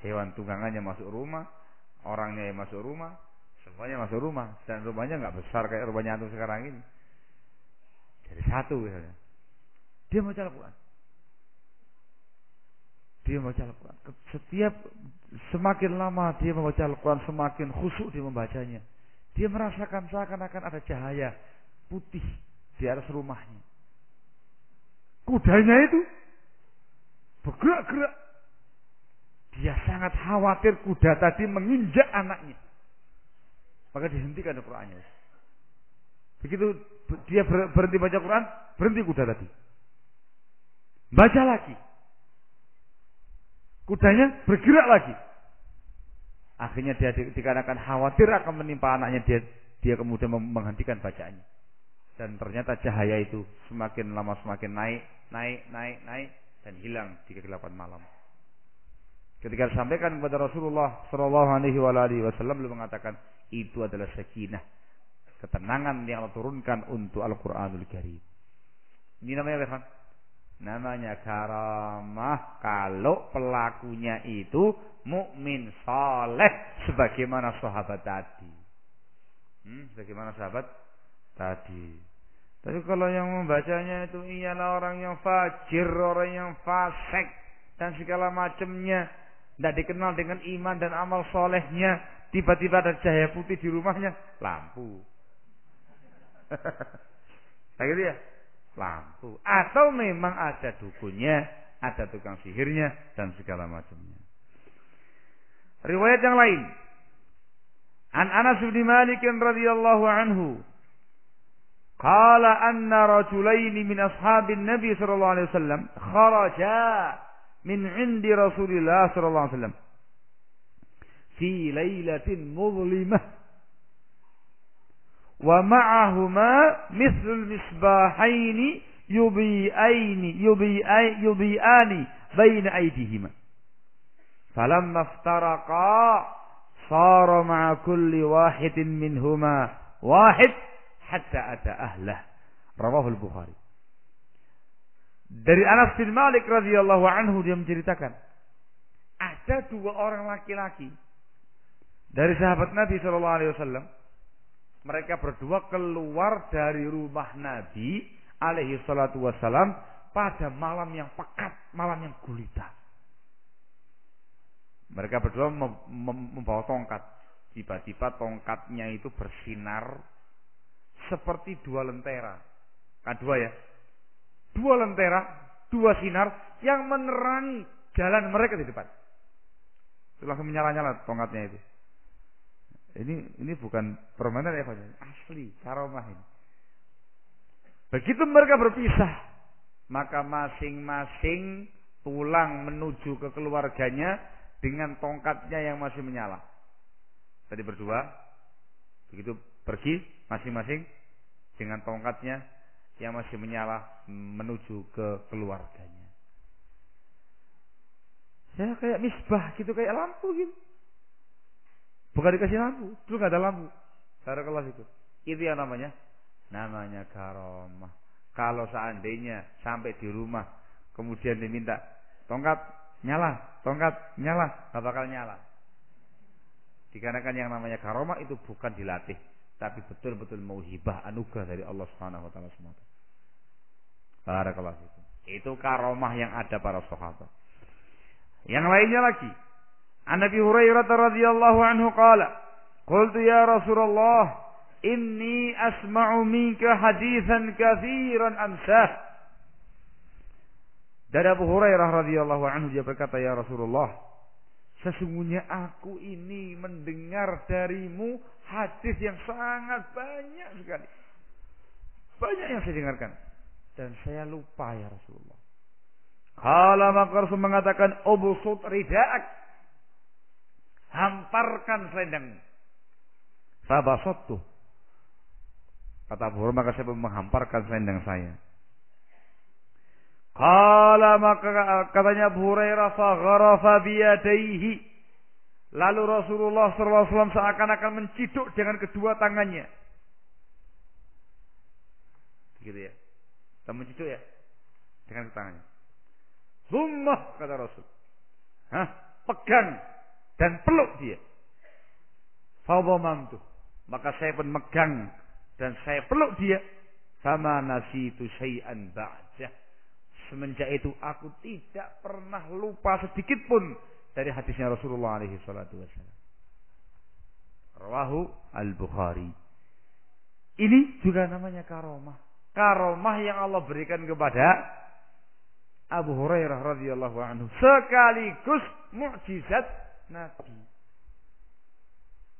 hewan tunggangannya masuk rumah, orangnya yang masuk rumah, semuanya masuk rumah, dan rumahnya nggak besar kayak rumahnya antum sekarang ini. Jadi satu misalnya. Dia membaca Al-Quran. Dia membaca Al-Quran. Setiap semakin lama dia membaca Al-Quran, semakin khusyuk dia membacanya. Dia merasakan seakan-akan ada cahaya putih di atas rumahnya. Kudanya itu bergerak-gerak. Dia sangat khawatir kuda tadi menginjak anaknya. Maka dihentikan Al-Qurannya. Begitu dia berhenti baca Quran, berhenti kuda tadi. Baca lagi. Kudanya bergerak lagi. Akhirnya dia dikarenakan khawatir akan menimpa anaknya, dia kemudian menghentikan bacaannya. Dan ternyata cahaya itu semakin lama semakin naik dan hilang di kegelapan malam. Ketika disampaikan kepada Rasulullah Shallallahu Alaihi Wasallam, beliau mengatakan itu adalah sakinah, ketenangan yang Allah turunkan untuk Al-Quranul Karim. Ini namanya apa? Namanya karamah kalau pelakunya itu mukmin saleh sebagaimana sahabat tadi. Sebagaimana sahabat tadi. Tapi kalau yang membacanya itu ialah orang yang fajir, orang yang fasik dan segala macamnya, tidak dikenal dengan iman dan amal solehnya, tiba-tiba ada cahaya putih di rumahnya, lampu. Kayak gitu ya? Lampu. Atau memang ada dukunnya, ada tukang sihirnya dan segala macamnya. Riwayat yang lain. An Anas bin Malik radhiyallahu anhu, qala anna rajulain min ashabin Nabi sallallahu alaihi wasallam kharaja min 'indi Rasulillah sallallahu alaihi wasallam fi lailatin mudhlimah wa ma'ahuma mithlul misbahaini yubi'ani baina aydihima falamma iftaraqa sara ma'a kulli wahidin minhuma wahid hatta ata ahlah. Rawahul Bukhari. Dari Anas bin Malik radhiyallahu anhu, dia menceritakan ada dua orang laki-laki dari sahabat Nabi sallallahu alaihi wasallam. Mereka berdua keluar dari rumah Nabi alaihi salatu wassalam pada malam yang pekat, malam yang gulita. Mereka berdua membawa tongkat. Tiba-tiba tongkatnya itu bersinar seperti dua lentera. Kan dua ya? Dua lentera, dua sinar yang menerangi jalan mereka di depan. Itu langsung menyala-nyala tongkatnya itu. Ini bukan permainan ya, asli karomah ini. Begitu mereka berpisah, maka masing-masing pulang menuju ke keluarganya dengan tongkatnya yang masih menyala. Tadi berdua, begitu pergi masing-masing dengan tongkatnya yang masih menyala menuju ke keluarganya. Ya kayak misbah gitu, kayak lampu gitu. Bukan dikasih lampu, dulu nggak ada lampu. Barakallah itu. Itu yang namanya karomah. Kalau seandainya sampai di rumah kemudian diminta tongkat nyala, nggak bakal nyala. Dikarenakan yang namanya karomah itu bukan dilatih, tapi betul-betul mauhibah, anugerah dari Allah Subhanahu wa taala semata. Barakallah itu. Itu karomah yang ada para sahabat. Yang lainnya lagi. An Abi Hurairah radhiyallahu anhu qala, qultu ya Rasulullah, inni asma'u minka haditsan katsiran ansah. Dari Abu Hurairah radhiyallahu anhu dia berkata, ya Rasulullah, sesungguhnya aku ini mendengar darimu hadis yang sangat banyak sekali. Banyak yang saya dengarkan. Dan saya lupa ya Rasulullah. Kala maka Rasul mengatakan, ubsut rida'ak. Hamparkan selendang. Fabasattu. Kata Abu Hurairah, maka saya pun menghamparkan selendang saya. Kala maka katanya Abu Hurairah, fagharafa biyadaihi. Lalu Rasulullah SAW seakan-akan menciduk dengan kedua tangannya. Gitu ya. Kita menciduk ya dengan tangannya. Zummah kata Rasul. Pegang dan peluk dia. Fadhamamtu. Maka saya pun megang dan saya peluk dia. Fama nasitu syai'an ba'dah. Semenjak itu aku tidak pernah lupa sedikit pun dari hadisnya Rasulullah alaihi salatu wasallam. Rawahu Al-Bukhari. Ini juga namanya karomah. Karomah yang Allah berikan kepada Abu Hurairah radhiyallahu anhu sekaligus mukjizat Nabi.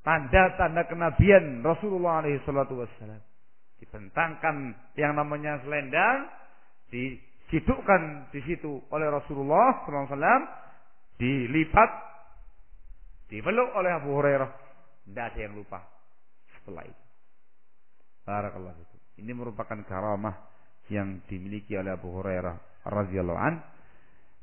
Tanda-tanda kenabian Rasulullah alaihi salatu wasallam. Dibentangkan yang namanya selendang, dicidukkan di situ oleh Rasulullah sallallahu alaihi wasallam, dilipat, dipeluk oleh Abu Hurairah. Tidak ada yang lupa setelah itu. Barakallahu fikum. Ini merupakan karamah yang dimiliki oleh Abu Hurairah radhiyallahu an,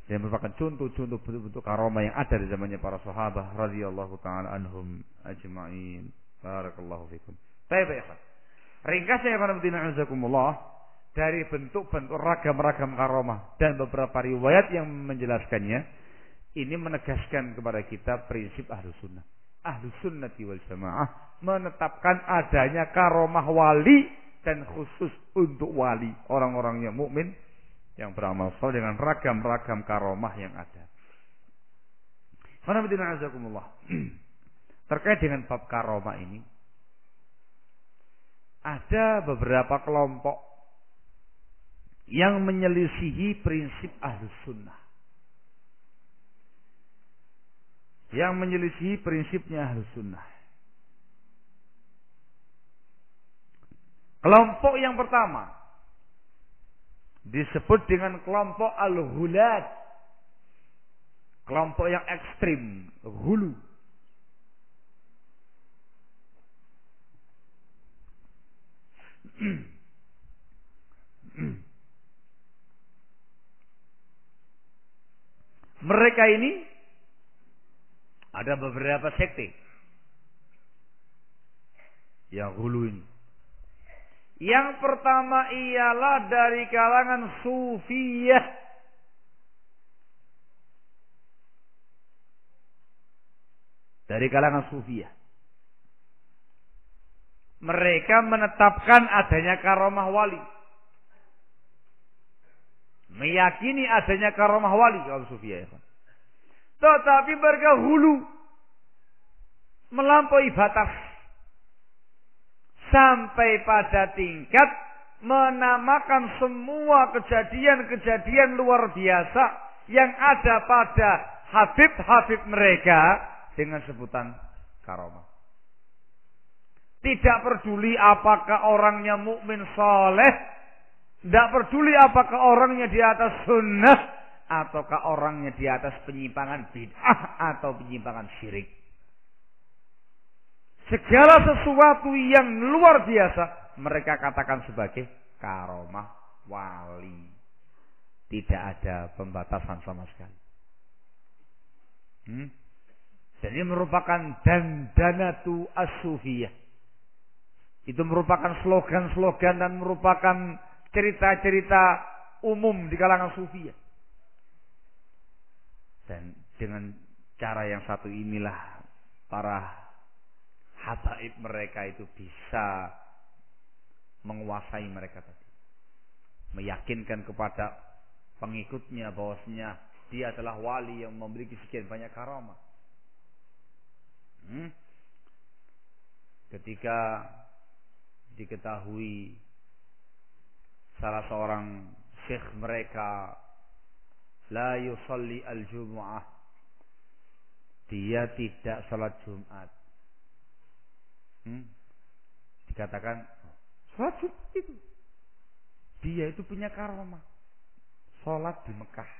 dan merupakan contoh-contoh bentuk-bentuk karamah yang ada di zamannya para sahabat radhiyallahu taala anhum ajma'in. Barakallahu fikum. Baik. Ringkasnya ya para hadirin azakumullah, dari bentuk-bentuk ragam-ragam karamah dan beberapa riwayat yang menjelaskannya, ini menegaskan kepada kita prinsip Ahlus Sunnah. Ahlus Sunnati wal Jamaah menetapkan adanya karamah wali dan khusus untuk wali, orang-orang yang mukmin yang beramal saleh dengan ragam-ragam karamah yang ada. Alhamdulillah azakumullah. Terkait dengan bab karamah ini, ada beberapa kelompok yang menyelisihi prinsip Ahlus Sunnah. Yang menyelisihi prinsipnya Ahlus Sunnah. Kelompok yang pertama disebut dengan kelompok al-ghulad. Kelompok yang ekstrim, hulu. Mereka ini ada beberapa sekte yang hulu ini. Yang pertama ialah dari kalangan Sufiyah. Dari kalangan Sufiyah. Mereka menetapkan adanya karamah wali. Meyakini adanya karamah wali kalau Sufiyah. Tetapi mereka hulu. Melampaui batas. Sampai pada tingkat menamakan semua kejadian-kejadian luar biasa yang ada pada habib-habib mereka dengan sebutan karamah. Tidak peduli apakah orangnya mukmin saleh, tidak peduli apakah orangnya di atas sunnah, ataukah orangnya di atas penyimpangan bid'ah atau penyimpangan syirik. Segala sesuatu yang luar biasa mereka katakan sebagai karamah wali. Tidak ada pembatasan sama sekali. Jadi merupakan dandanatu as-sufiyah. Itu merupakan slogan-slogan dan merupakan cerita-cerita umum di kalangan sufiyah. Dan dengan cara yang satu inilah para habaib mereka itu bisa menguasai mereka tadi. Meyakinkan kepada pengikutnya bahwasanya dia adalah wali yang memiliki sekian banyak karamah. Ketika diketahui salah seorang syekh mereka la yusalli al-jumu'ah, dia tidak salat Jumat. Dikatakan salat Jumat itu dia itu punya karamah, salat di Mekah.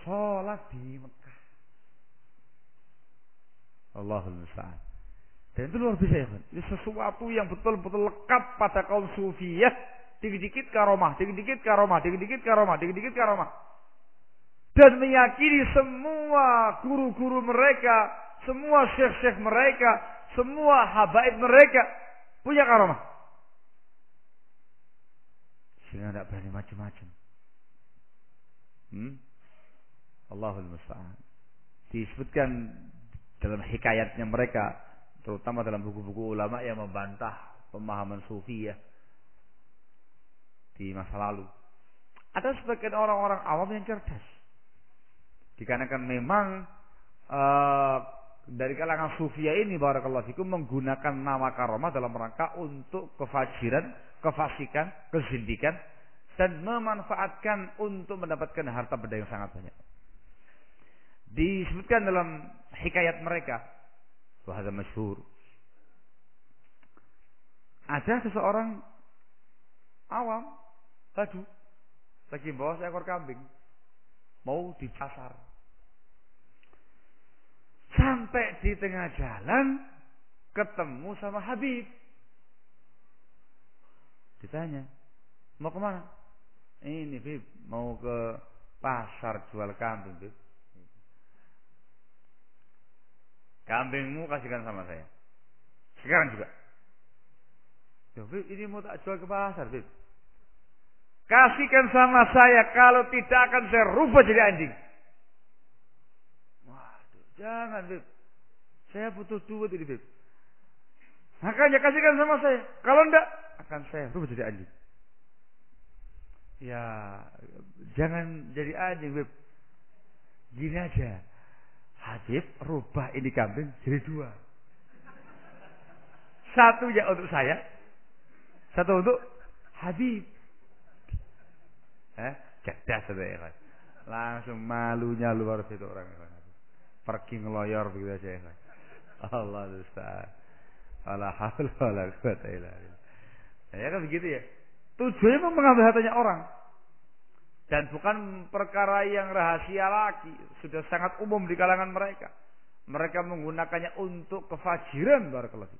Salat di Mekah. Allahul musta'an. Dan itu luar biasa ya, ini sesuatu yang betul-betul lekat pada kaum sufiyah. Dikit-dikit karomah, dikit-dikit karomah, dikit-dikit karomah, dikit-dikit karomah. Dan meyakini semua guru-guru mereka, semua syekh-syekh mereka, semua habaib mereka punya karomah. Sehingga tidak berani macam-macam. Allahul musta'an. Disebutkan dalam hikayatnya mereka, terutama dalam buku-buku ulama yang membantah pemahaman sufiyah di masa lalu. Ada sebagian orang-orang awam yang cerdas. Dikarenakan memang dari kalangan sufiyah ini barakallahu fikum menggunakan nama karamah dalam rangka untuk kefajiran, kefasikan, kezindikan, dan memanfaatkan untuk mendapatkan harta benda yang sangat banyak. Disebutkan dalam hikayat mereka, bahasa masyhur, ada seseorang awam badu lagi bawa seekor kambing mau di pasar. Sampai di tengah jalan ketemu sama Habib. Ditanya, mau kemana? Ini Habib, mau ke pasar jual kambing, Habib. Kambingmu kasihkan sama saya. Sekarang juga. Habib, ini mau tak jual ke pasar, Habib. Kasihkan sama saya, kalau tidak akan saya rubah jadi anjing. Waduh, jangan, Beb. Saya butuh duit ini, Beb. Makanya kasihkan sama saya. Kalau enggak, akan saya rubah jadi anjing. Ya, jangan jadi anjing, Beb. Gini aja. Habib rubah ini kambing jadi 2. Satu ya untuk saya, satu untuk Habib. Cerdas ya. Langsung malunya luar biasa orang. Pergi ngeloyor begitu aja. Allah Ustaz. Wala haula wala quwata illa billah. Ya kan begitu ya. Tujuannya memang mengambil hartanya orang. Dan bukan perkara yang rahasia lagi, sudah sangat umum di kalangan mereka. Mereka menggunakannya untuk kefajiran barakallahu.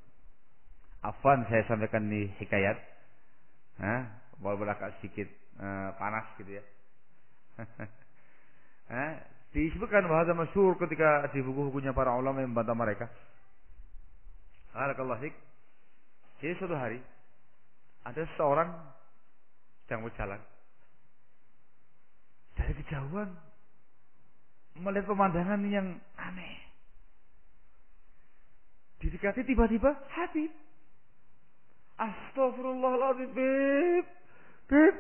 Afwan saya sampaikan di hikayat. Walaupun agak sedikit panas gitu ya. Disebutkan bahasa masyhur ketika di buku-bukunya para ulama yang membantah mereka. Barakallahu fik. Jadi suatu hari ada seorang sedang berjalan. Dari kejauhan melihat pemandangan yang aneh. Didekati tiba-tiba Habib. Astagfirullahaladzim, Beb. Beb,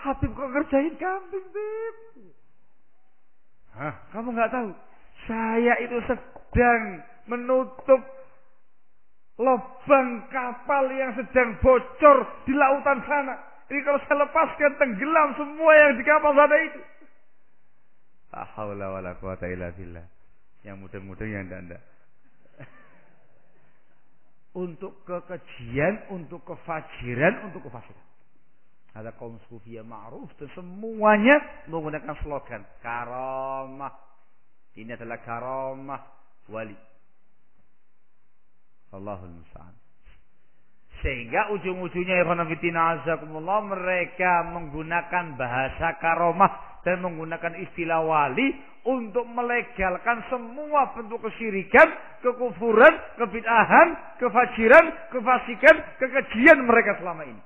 Habib kok ngerjain kambing, Beb? Hah? Kamu nggak tahu? Saya itu sedang menutup lubang kapal yang sedang bocor di lautan sana. Ini kalau saya lepaskan tenggelam semua yang di kapal sana itu. La haula wala quwata illa billah. Yang mudah-mudahan yang enggak. Untuk kekejian, untuk kefajiran, untuk kefasikan. Ada kaum sufiyah ma'ruf dan semuanya menggunakan slogan karamah. Ini adalah karamah wali. Allahul musta'an. Sehingga ujung-ujungnya ikhwan fillah azakumullah mereka menggunakan bahasa karamah dan menggunakan istilah wali untuk melegalkan semua bentuk kesyirikan, kekufuran, kebid'ahan, kefajiran, kefasikan, kekejian mereka selama ini.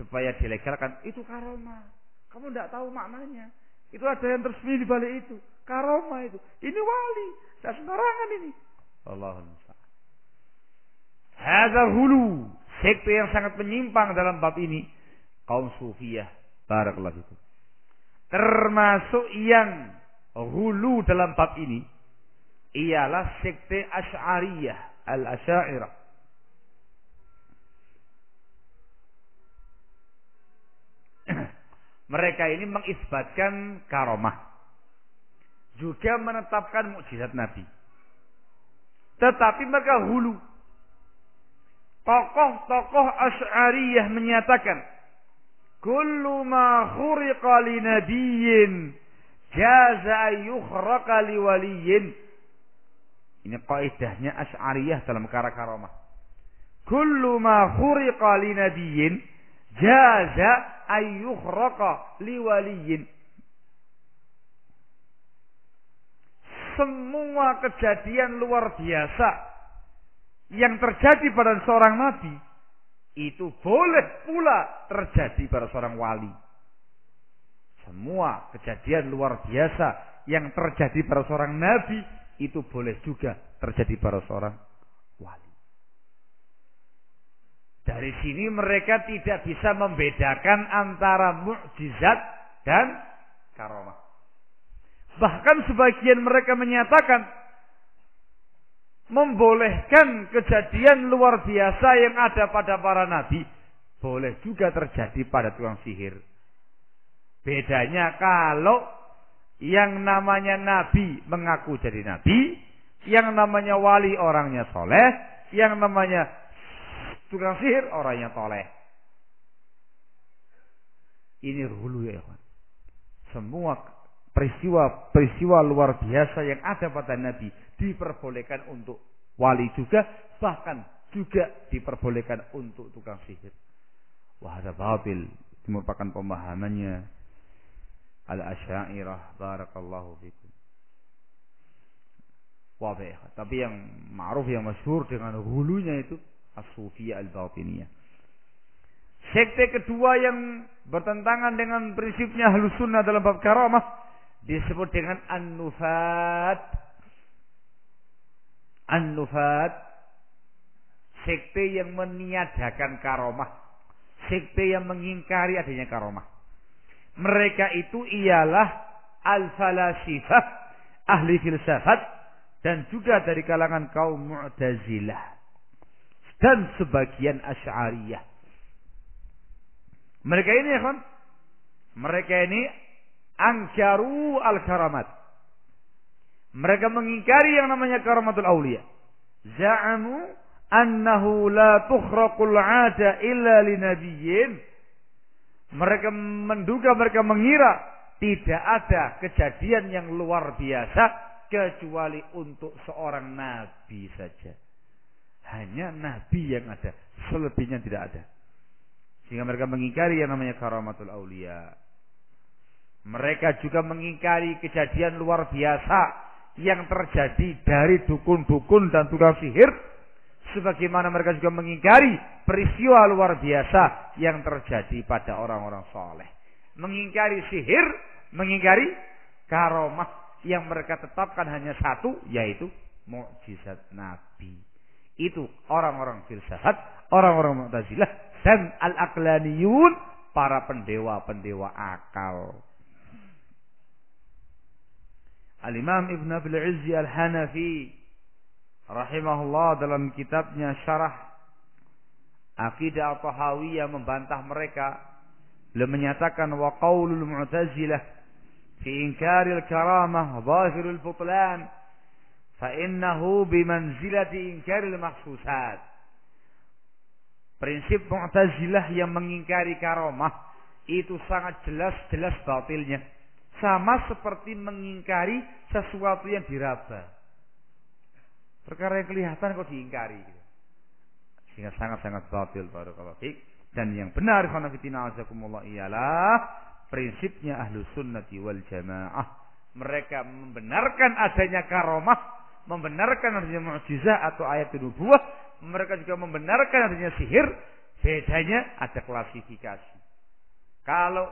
Supaya dilegalkan, itu karamah. Kamu tidak tahu maknanya. Itu ada yang tersembunyi di balik itu. Karamah itu. Ini wali. Tidak sembarangan ini. Allahumma musta'an. Hadza hulu. Sekte yang sangat menyimpang dalam bab ini. kaum sufiyah. Barakallahu fikum. Termasuk yang hulu dalam bab ini ialah sekte Asy'ariyah, al-Asy'ariyah. Mereka ini mengisbatkan karomah, juga menetapkan mukjizat Nabi. Tetapi mereka hulu. Tokoh-tokoh Asy'ariyah menyatakan, kullu ma khuriqa li nabiyyin jaza yukhraqa li waliyyin. Ini kaidahnya Asy'ariyah dalam perkara karomah. Kullu ma khuriqa li nabiyyin jaza yukhraqa li waliyyin. Semua kejadian luar biasa yang terjadi pada seorang nabi itu boleh pula terjadi pada seorang wali. Semua kejadian luar biasa yang terjadi pada seorang nabi itu boleh juga terjadi pada seorang wali. Dari sini mereka tidak bisa membedakan antara mukjizat dan karomah. Bahkan sebagian mereka menyatakan membolehkan kejadian luar biasa yang ada pada para nabi boleh juga terjadi pada tukang sihir. Bedanya kalau yang namanya nabi mengaku jadi nabi, yang namanya wali orangnya soleh, yang namanya tukang sihir orangnya toleh. Ini hulu ya kawan. Semua peristiwa luar biasa yang ada pada nabi diperbolehkan untuk wali juga, bahkan juga diperbolehkan untuk tukang sihir. Wah, ada batil. Itu merupakan pemahamannya al-Asy'ariyah. Barakallahu fikum. Wabih. Tapi yang ma'ruf, yang masyhur dengan hulunya itu as-Sufiyah al-Batiniyah. Sekte kedua yang bertentangan dengan prinsipnya Ahlus Sunnah dalam bab karamah disebut dengan An-Nufat. An-Nufat, sekte yang meniadakan karomah, sekte yang mengingkari adanya karomah. Mereka itu ialah al-falasifah, ahli filsafat, dan juga dari kalangan kaum Mu'tazilah dan sebagian Asy'ariyah. Mereka ini kan, mereka ini angkaru al-karamat. Mereka mengingkari yang namanya karamatul auliya. Za'amu annahu la tukhraqul 'ada illa linabiyyin. Mereka menduga, mereka mengira tidak ada kejadian yang luar biasa kecuali untuk seorang nabi saja. Hanya nabi yang ada, selebihnya tidak ada. Sehingga mereka mengingkari yang namanya karamatul auliya. Mereka juga mengingkari kejadian luar biasa yang terjadi dari dukun-dukun dan tukang sihir, sebagaimana mereka juga mengingkari peristiwa luar biasa yang terjadi pada orang-orang soleh. Mengingkari sihir, mengingkari karomah yang mereka tetapkan hanya satu, yaitu mukjizat Nabi. Itu orang-orang filsafat, orang-orang Mu'tazilah dan al-aqlaniyun, para pendewa-pendewa akal. Al-Imam Ibn Abil Izzi Al-Hanafi rahimahullah dalam kitabnya Syarah Aqidah At-Tahawiyah membantah mereka. Beliau menyatakan wa qaulul Mu'tazilah fi inkaril karamah zahirul butlan fa innahu bimanzilati inkaril mahsusat. Prinsip Mu'tazilah yang mengingkari karamah itu sangat jelas-jelas batilnya. Sama seperti mengingkari sesuatu yang diraba. Perkara yang kelihatan kok diingkari. Sehingga sangat-sangat batil. Barakallahu fiik. Dan yang benar ialah prinsipnya Ahlus Sunnati wal Jamaah. Mereka membenarkan adanya karomah, membenarkan adanya mukjizat atau ayat nubuwah. Mereka juga membenarkan adanya sihir. Bedanya ada klasifikasi. Kalau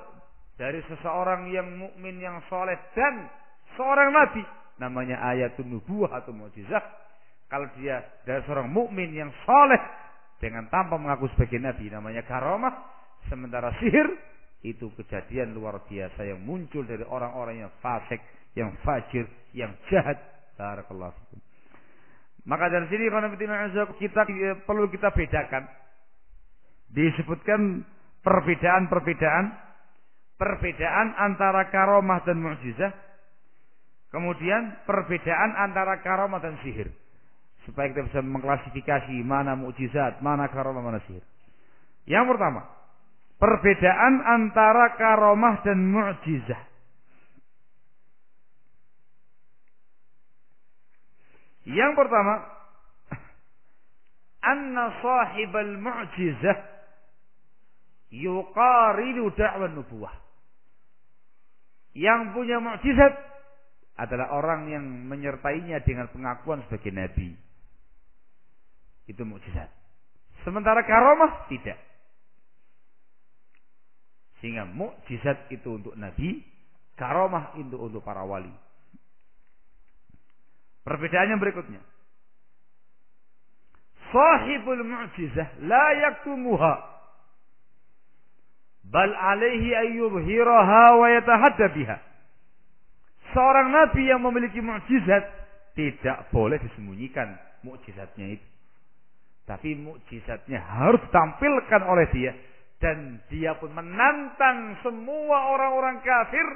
dari seseorang yang mukmin, yang soleh dan seorang nabi, namanya ayatun nubuwah atau mukjizat. Kalau dia dari seorang mukmin yang soleh dengan tanpa mengaku sebagai nabi, namanya karomah. Sementara sihir itu kejadian luar biasa yang muncul dari orang-orang yang fasik, yang fajir, yang jahat. Barakallahu fikum. Maka dari sini kita perlu kita bedakan. Disebutkan perbedaan antara karamah dan mukjizah. Kemudian perbedaan antara karamah dan sihir. Supaya kita bisa mengklasifikasi mana mukjizat, mana karamah, mana sihir. Yang pertama, perbedaan antara karamah dan mukjizah. Yang pertama, anna sahibal mu'jizah yuqaridu da'wan nubuwah. Yang punya mukjizat adalah orang yang menyertainya dengan pengakuan sebagai nabi. Itu mukjizat. Sementara karamah tidak. Sehingga mukjizat itu untuk nabi, karamah itu untuk para wali. Perbedaannya berikutnya. Sahibul mu'jizah la yaktumuha bal alaihi ayyudhhiraha wa yatahadda biha. Seorang nabi yang memiliki mukjizat tidak boleh disembunyikan mukjizatnya itu. Tapi mukjizatnya harus ditampilkan oleh dia dan dia pun menantang semua orang-orang kafir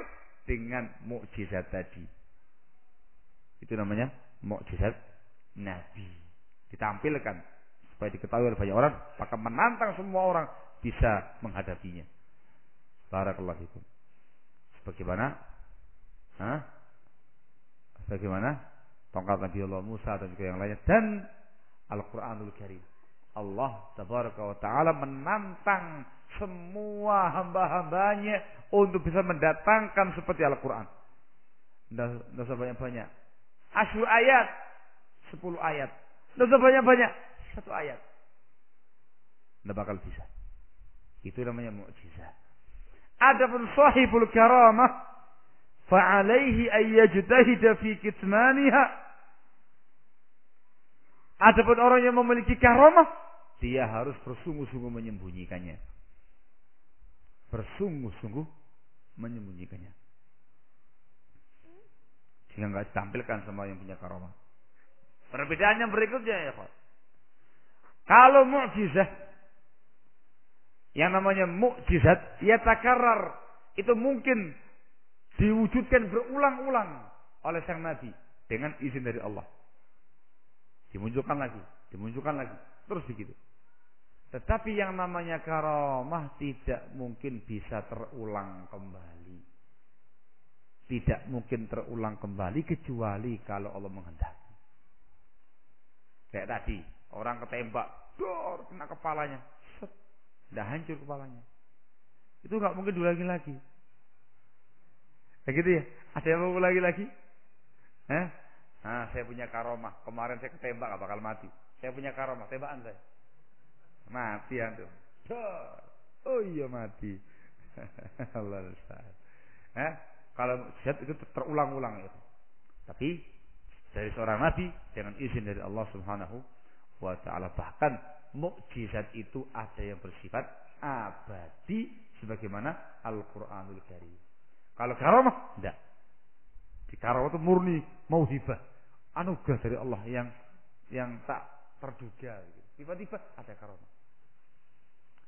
dengan mukjizat tadi. Itu namanya mukjizat nabi. Ditampilkan supaya diketahui oleh banyak orang, maka menantang semua orang bisa menghadapinya. Barakallahu fikum. Sebagaimana tongkat Nabi Allah Musa dan juga yang lainnya dan Al-Quranul Karim. Allah tabaraka wa ta'ala menantang semua hamba-hambanya untuk bisa mendatangkan seperti Al-Quran. Tidak usah banyak-banyak. 10 ayat, 10 ayat. Tidak usah banyak-banyak, 1 ayat. Tidak bakal bisa. Itu namanya mukjizat. Adapun sahibul karamah, fa'alaihi ayyajtahida fi kitmaniha. Adapun orang yang memiliki karamah, dia harus bersungguh-sungguh menyembunyikannya. Bersungguh-sungguh menyembunyikannya. Sehingga enggak ditampilkan sama yang punya karamah. Perbedaannya berikutnya ya Pak. Kalau mukjizat, yang namanya mukjizat, ya takarrar, itu mungkin diwujudkan berulang-ulang oleh sang nabi dengan izin dari Allah. Dimunculkan lagi, terus begitu. Tetapi yang namanya karamah tidak mungkin bisa terulang kembali. Tidak mungkin terulang kembali kecuali kalau Allah menghendaki. Kayak tadi, orang ketembak, dor, kena kepalanya, set, dah hancur kepalanya. Itu nggak mungkin diulangi lagi. Kayak gitu ya? Ada yang mau ulangi lagi? Saya punya karamah. Kemarin saya ketembak gak bakal mati. Saya punya karamah, tembakan saya. Mati antum. Oh iya mati. Allah Ustaz. Kalau mukjizat itu terulang-ulang itu. Tapi dari seorang nabi dengan izin dari Allah Subhanahu wa taala. Bahkan mukjizat itu ada yang bersifat abadi sebagaimana Al-Qur'anul Karim. Kalau karamah enggak. Di karamah itu murni mauhibah, anugerah dari Allah yang tak terduga gitu. Tiba-tiba ada karamah.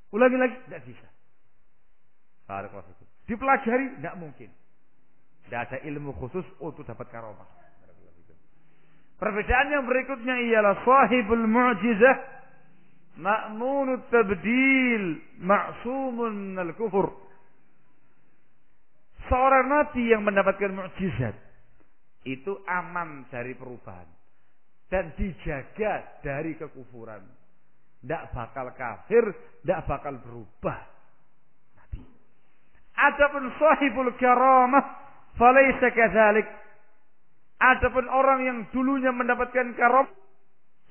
Ulangi lagi enggak bisa. Barakallahu fikum. Dipelajari enggak mungkin. Enggak ada ilmu khusus untuk dapat karamah. Perbedaan yang berikutnya ialah sahibul mu'jizah ma'munut tabdil ma'sumun al-kufur. Seorang nabi yang mendapatkan mukjizat itu aman dari perubahan dan dijaga dari kekufuran. Tidak bakal kafir, tidak bakal berubah. Nabi. Adapun sahibul karamah falaysa kadzalik. Adapun orang yang dulunya mendapatkan karamah,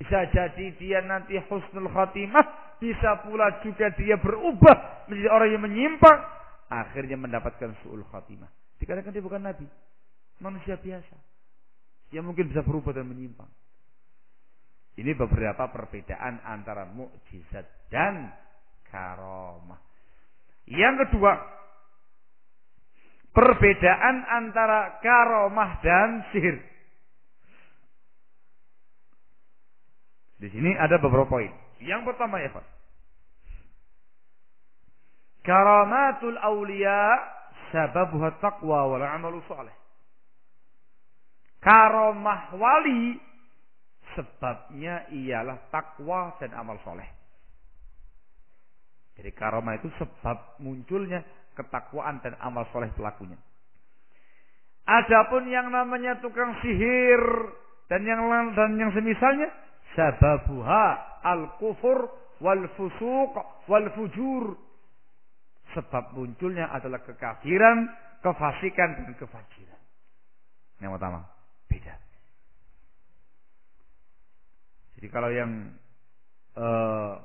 bisa jadi dia nanti husnul khatimah, bisa pula juga dia berubah menjadi orang yang menyimpang, akhirnya mendapatkan su'ul khatimah. Dikarenakan dia bukan nabi, manusia biasa yang mungkin bisa berubah dan menyimpang. Ini beberapa perbedaan antara mukjizat dan karamah. Yang kedua, perbedaan antara karomah dan sihir. Di sini ada beberapa poin. Yang pertama ya Pak. Karamatul awliya sababuha taqwa wal amalu salih. Karomah wali sebabnya ialah takwa dan amal soleh. Jadi karomah itu sebab munculnya ketakwaan dan amal soleh pelakunya. Adapun yang namanya tukang sihir dan yang semisalnya, sababuha al-kufur wal fusuq wal fujur. Sebab munculnya adalah kekafiran, kefasikan dan kefajiran. Yang pertama, beda. Jadi kalau yang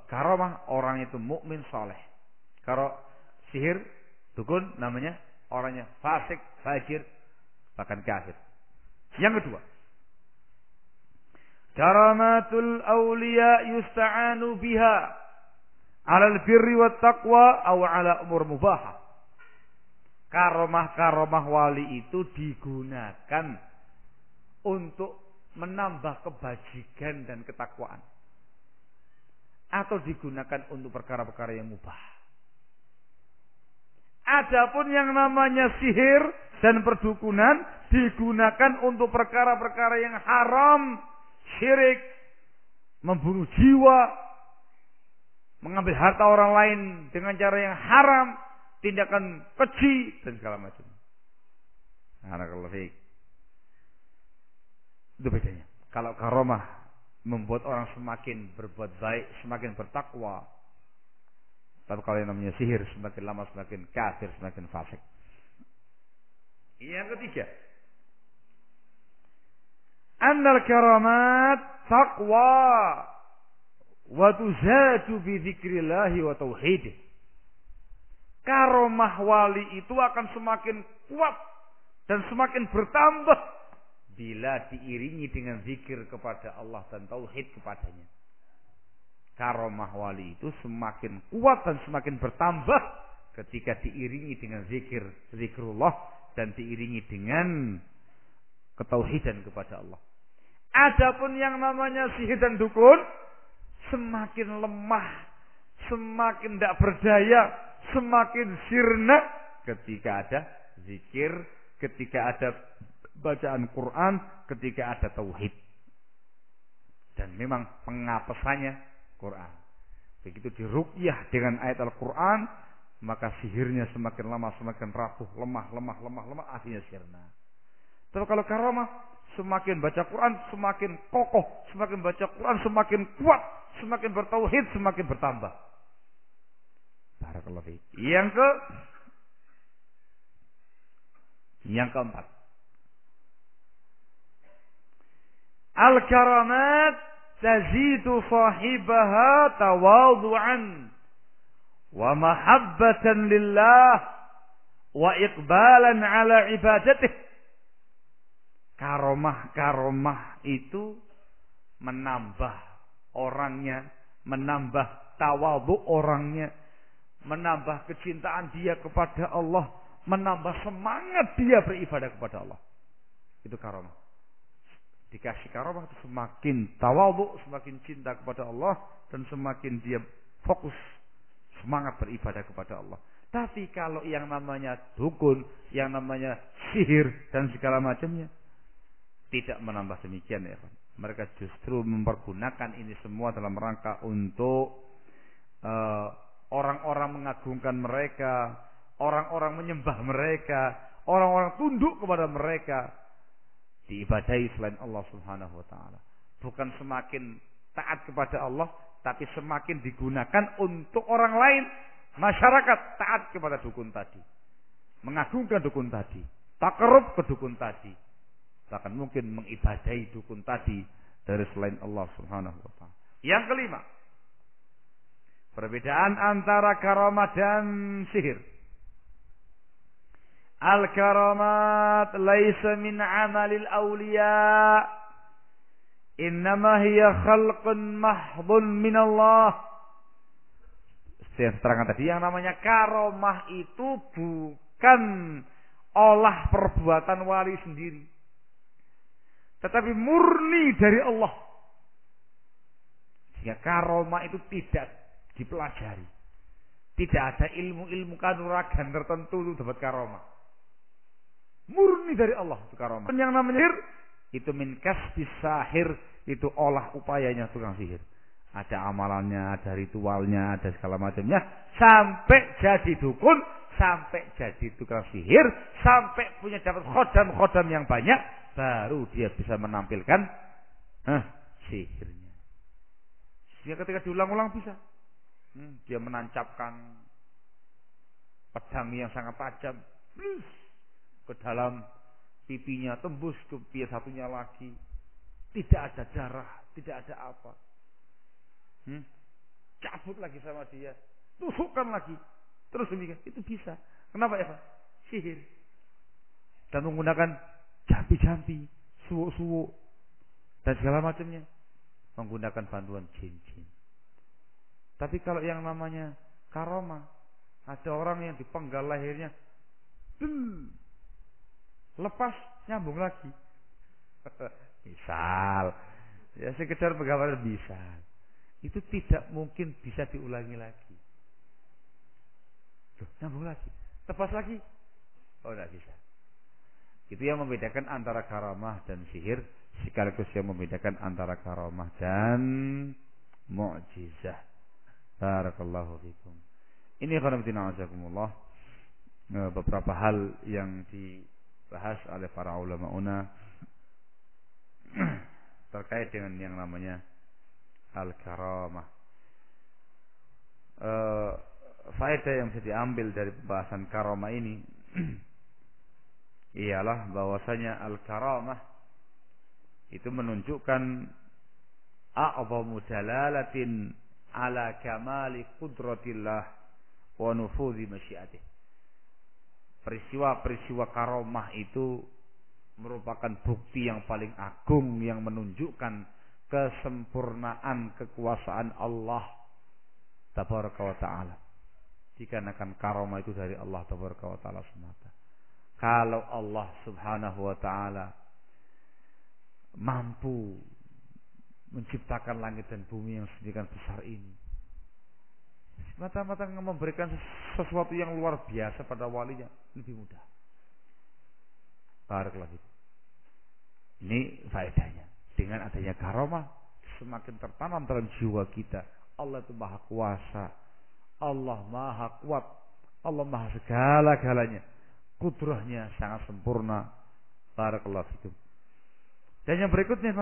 karomah orang itu mukmin saleh. Kalau sihir, dukun namanya orangnya fasik, fajir, bahkan kafir. Yang kedua, karamatul awliya yusta'anu biha 'alal birri wat taqwa aw 'ala umur mubahah. Karomah-karomah wali itu digunakan untuk menambah kebajikan dan ketakwaan, atau digunakan untuk perkara-perkara yang mubah. Adapun yang namanya sihir dan perdukunan digunakan untuk perkara-perkara yang haram, syirik, membunuh jiwa, mengambil harta orang lain dengan cara yang haram, tindakan keji dan segala macam. Barakallahu fiik. Itu bedanya. Kalau karomah membuat orang semakin berbuat baik, semakin bertakwa. Tapi kalau yang namanya sihir, semakin lama semakin kafir, semakin fasik. Yang ketiga, annal karamat taqwa wa tuzadu bi dzikrillah wa tauhid. Karomah wali itu akan semakin kuat dan semakin bertambah bila diiringi dengan zikir kepada Allah dan tauhid kepadanya. Karomah wali itu semakin kuat dan semakin bertambah ketika diiringi dengan zikrullah dan diiringi dengan ketauhidan kepada Allah. Adapun yang namanya sihir dan dukun semakin lemah, semakin tidak berdaya, semakin sirna ketika ada zikir, ketika ada bacaan Quran, ketika ada tauhid. Dan memang pengapesannya Quran. Begitu diruqyah dengan ayat Al-Quran, maka sihirnya semakin lama semakin rapuh, lemah, akhirnya sirna. Tapi kalau karomah, semakin baca Quran semakin kokoh, semakin baca Quran semakin kuat, semakin bertauhid semakin bertambah. Barakallahu fiik. Yang keempat, al-karamat tazidu sahibaha tawadhu'an wa mahabbatan lillah wa iqbalan ala ibadatih. Karomah itu menambah orangnya, menambah tawadhu orangnya, menambah kecintaan dia kepada Allah, menambah semangat dia beribadah kepada Allah. Itu karomah. Dikasih karomah itu semakin tawadhu, semakin cinta kepada Allah, dan semakin dia fokus, semangat beribadah kepada Allah. Tapi kalau yang namanya dukun, yang namanya sihir dan segala macamnya, tidak menambah demikian ya. Mereka justru mempergunakan ini semua dalam rangka untuk orang-orang mengagungkan mereka, orang-orang menyembah mereka, orang-orang tunduk kepada mereka, diibadahi selain Allah Subhanahu wa taala. Bukan semakin taat kepada Allah, tapi semakin digunakan untuk orang lain, masyarakat taat kepada dukun tadi, mengagungkan dukun tadi, takarrub ke dukun tadi, bahkan mungkin mengibadahi dukun tadi dari selain Allah Subhanahu wa taala. Yang kelima, perbedaan antara karamah dan sihir. Al-karamat laisa min amalil awliya, innama hiya khalqun mahdhun min Allah. Seperti yang saya terangkan tadi, yang namanya karomah itu bukan olah perbuatan wali sendiri, tetapi murni dari Allah. Sehingga karomah itu tidak dipelajari. Tidak ada ilmu-ilmu kanuragan tertentu itu dapat karomah. Murni dari Allah itu karomah. Dan yang namanya sihir itu min kasbis sahir, itu olah upayanya tukang sihir. Ada amalannya, ada ritualnya, ada segala macamnya, sampai jadi dukun, sampai jadi tukang sihir, sampai punya dapat khodam-khodam yang banyak, baru dia bisa menampilkan sihirnya. Sehingga ketika diulang-ulang bisa. Dia menancapkan pedang yang sangat tajam ke dalam pipinya, tembus ke pipi satunya lagi. Tidak ada darah, tidak ada apa. Cabut lagi sama dia, tusukkan lagi, terus demikian. Itu bisa. Kenapa ya Pak? Sihir. Dan menggunakan jampi-jampi, suwuk-suwuk, dan segala macamnya, menggunakan bantuan jin-jin. Tapi kalau yang namanya karomah, ada orang yang dipenggal lahirnya, lepas nyambung lagi. Misal, ya sekedar menggambarkan misal, itu tidak mungkin bisa diulangi lagi. Loh, nyambung lagi, lepas lagi, oh tidak bisa. Itu yang membedakan antara karomah dan sihir, sekaligus yang membedakan antara karomah dan mu'jizah. Barakallahu fikum. Ini khonamtina azakumullah, beberapa hal yang dibahas oleh para ulama terkait dengan yang namanya al-karamah. Faedah yang bisa diambil dari pembahasan karamah ini ialah bahwasanya al-karamah itu menunjukkan a'zamu dalalatin ala kamali qudratillah wa nufudhi masyiatih. Peristiwa-peristiwa karomah itu merupakan bukti yang paling agung yang menunjukkan kesempurnaan kekuasaan Allah tabaraka wa ta'ala. Dikarenakan karomah itu dari Allah tabaraka wa ta'ala semata. Kalau Allah subhanahu wa ta'ala mampu menciptakan langit dan bumi yang sedemikian besar ini, mata-mata memberikan sesuatu yang luar biasa pada walinya lebih mudah. Barakallahu fikum. Ini faedahnya. Dengan adanya karomah, semakin tertanam dalam jiwa kita, Allah itu maha kuasa, Allah maha kuat, Allah maha segala-galanya, kudrahnya sangat sempurna. Barakallahu fikum. Dan yang berikutnya,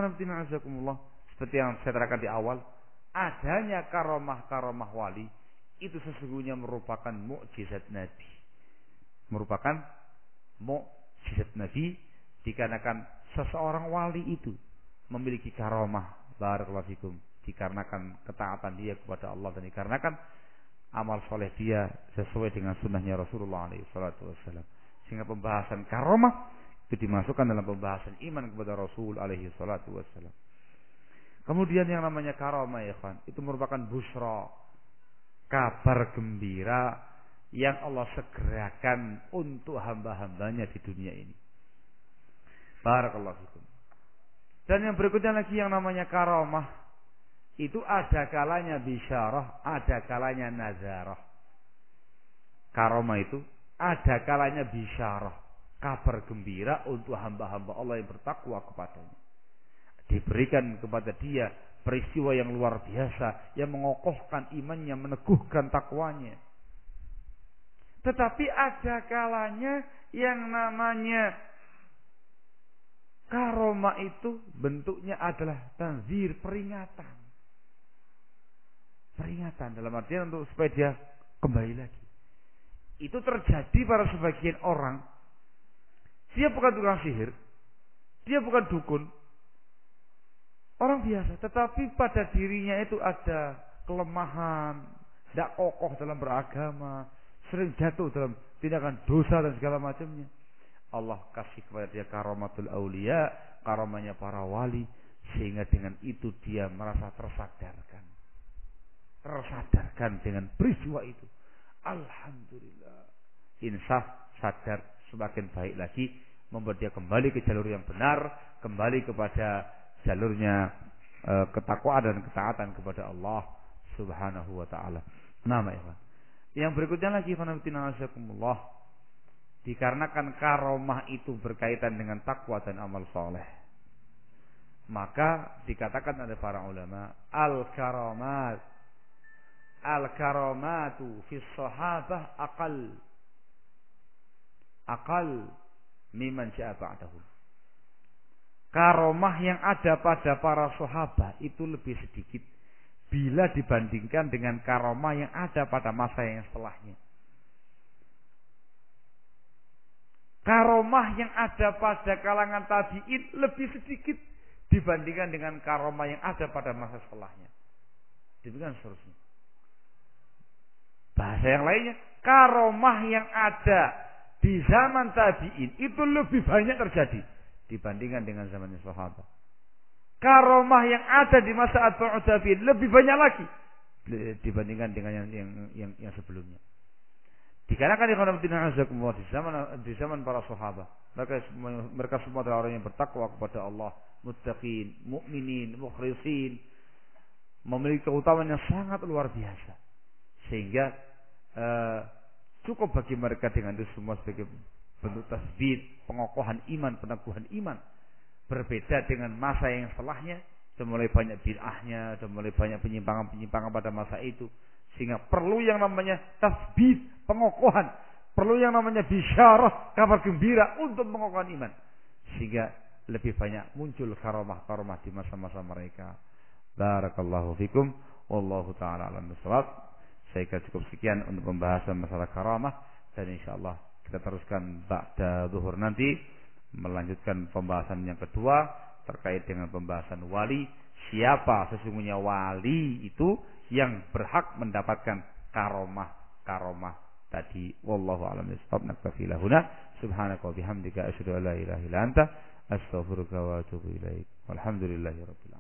seperti yang saya terangkan di awal, adanya karomah-karomah wali itu sesungguhnya merupakan mukjizat Nabi. Merupakan mukjizat Nabi, dikarenakan seseorang wali itu memiliki karomah, barakallahu fikum, dikarenakan ketaatan dia kepada Allah dan dikarenakan amal soleh dia sesuai dengan sunnahnya Rasulullah SAW. Sehingga pembahasan karomah itu dimasukkan dalam pembahasan iman kepada Rasul SAW. Kemudian yang namanya karomah ya kan, itu merupakan busra, kabar gembira yang Allah segerakan untuk hamba-hambanya di dunia ini. Barakallahu fikum. Dan yang berikutnya lagi yang namanya karomah, itu ada kalanya bisyarah, ada kalanya nazarah. Karomah itu ada kalanya bisyarah, kabar gembira untuk hamba-hamba Allah yang bertakwa kepadanya. Diberikan kepada dia peristiwa yang luar biasa yang mengokohkan imannya, meneguhkan takwanya. Tetapi ada kalanya yang namanya karomah itu bentuknya adalah tanzir, peringatan. Peringatan dalam artian untuk supaya dia kembali lagi. Itu terjadi pada sebagian orang. Dia bukan tukang sihir, dia bukan dukun, orang biasa, tetapi pada dirinya itu ada kelemahan, tidak kokoh dalam beragama, sering jatuh dalam tindakan dosa dan segala macamnya. Allah kasih kepada dia karamatul aulia, karamanya para wali, sehingga dengan itu dia merasa tersadarkan. tersadarkan dengan peristiwa itu. Alhamdulillah. Insaf, sadar, semakin baik lagi, membuat dia kembali ke jalur yang benar, kembali kepada jalurnya ketakwaan dan ketaatan kepada Allah Subhanahu wa taala. Nah, ikhwan. Yang berikutnya lagi, fanabtinasakumullah, dikarenakan karomah itu berkaitan dengan takwa dan amal soleh, maka dikatakan oleh para ulama, al-karamatu fi sahabah aqal mimman ja'a ba'dahum. Karomah yang ada pada para sahabat itu lebih sedikit bila dibandingkan dengan karomah yang ada pada masa yang setelahnya. Karomah yang ada pada kalangan tabi'in lebih sedikit dibandingkan dengan karomah yang ada pada masa setelahnya. Demikian seterusnya. Bahasa yang lainnya, karomah yang ada di zaman tabi'in itu lebih banyak terjadi dibandingkan dengan zamannya sahabat. Karomah yang ada di masa atba'ut tabi'in lebih banyak lagi dibandingkan dengan yang sebelumnya. Dikarenakan di zaman para sahabat, mereka semua adalah orang yang bertakwa kepada Allah, muttaqin, mukminin, mukhlisin, memiliki keutamaan yang sangat luar biasa, sehingga cukup bagi mereka dengan itu semua sebagai bentuk tasbih, pengokohan iman, peneguhan iman. Berbeda dengan masa yang setelahnya, sudah mulai banyak bid'ahnya, sudah mulai banyak penyimpangan pada masa itu, sehingga perlu yang namanya tasbih, pengokohan, perlu yang namanya bisyarah, kabar gembira untuk mengokohkan iman, sehingga lebih banyak muncul karomah-karomah di masa-masa mereka. Barakallahu fikum, wallahu taala a'lam bishawab. Saya kira cukup sekian untuk pembahasan masalah karamah, dan insyaallah kita teruskan ba'da zuhur nanti, melanjutkan pembahasan yang kedua terkait dengan pembahasan wali. Siapa sesungguhnya wali itu yang berhak mendapatkan karomah tadi. Wallahu a'lam bishawab. Naktafi lahuna. Subhanaka wa bihamdika asyhadu an la ilaha illa anta astaghfiruka wa atubu ilaik. Walhamdulillahirabbil alamin.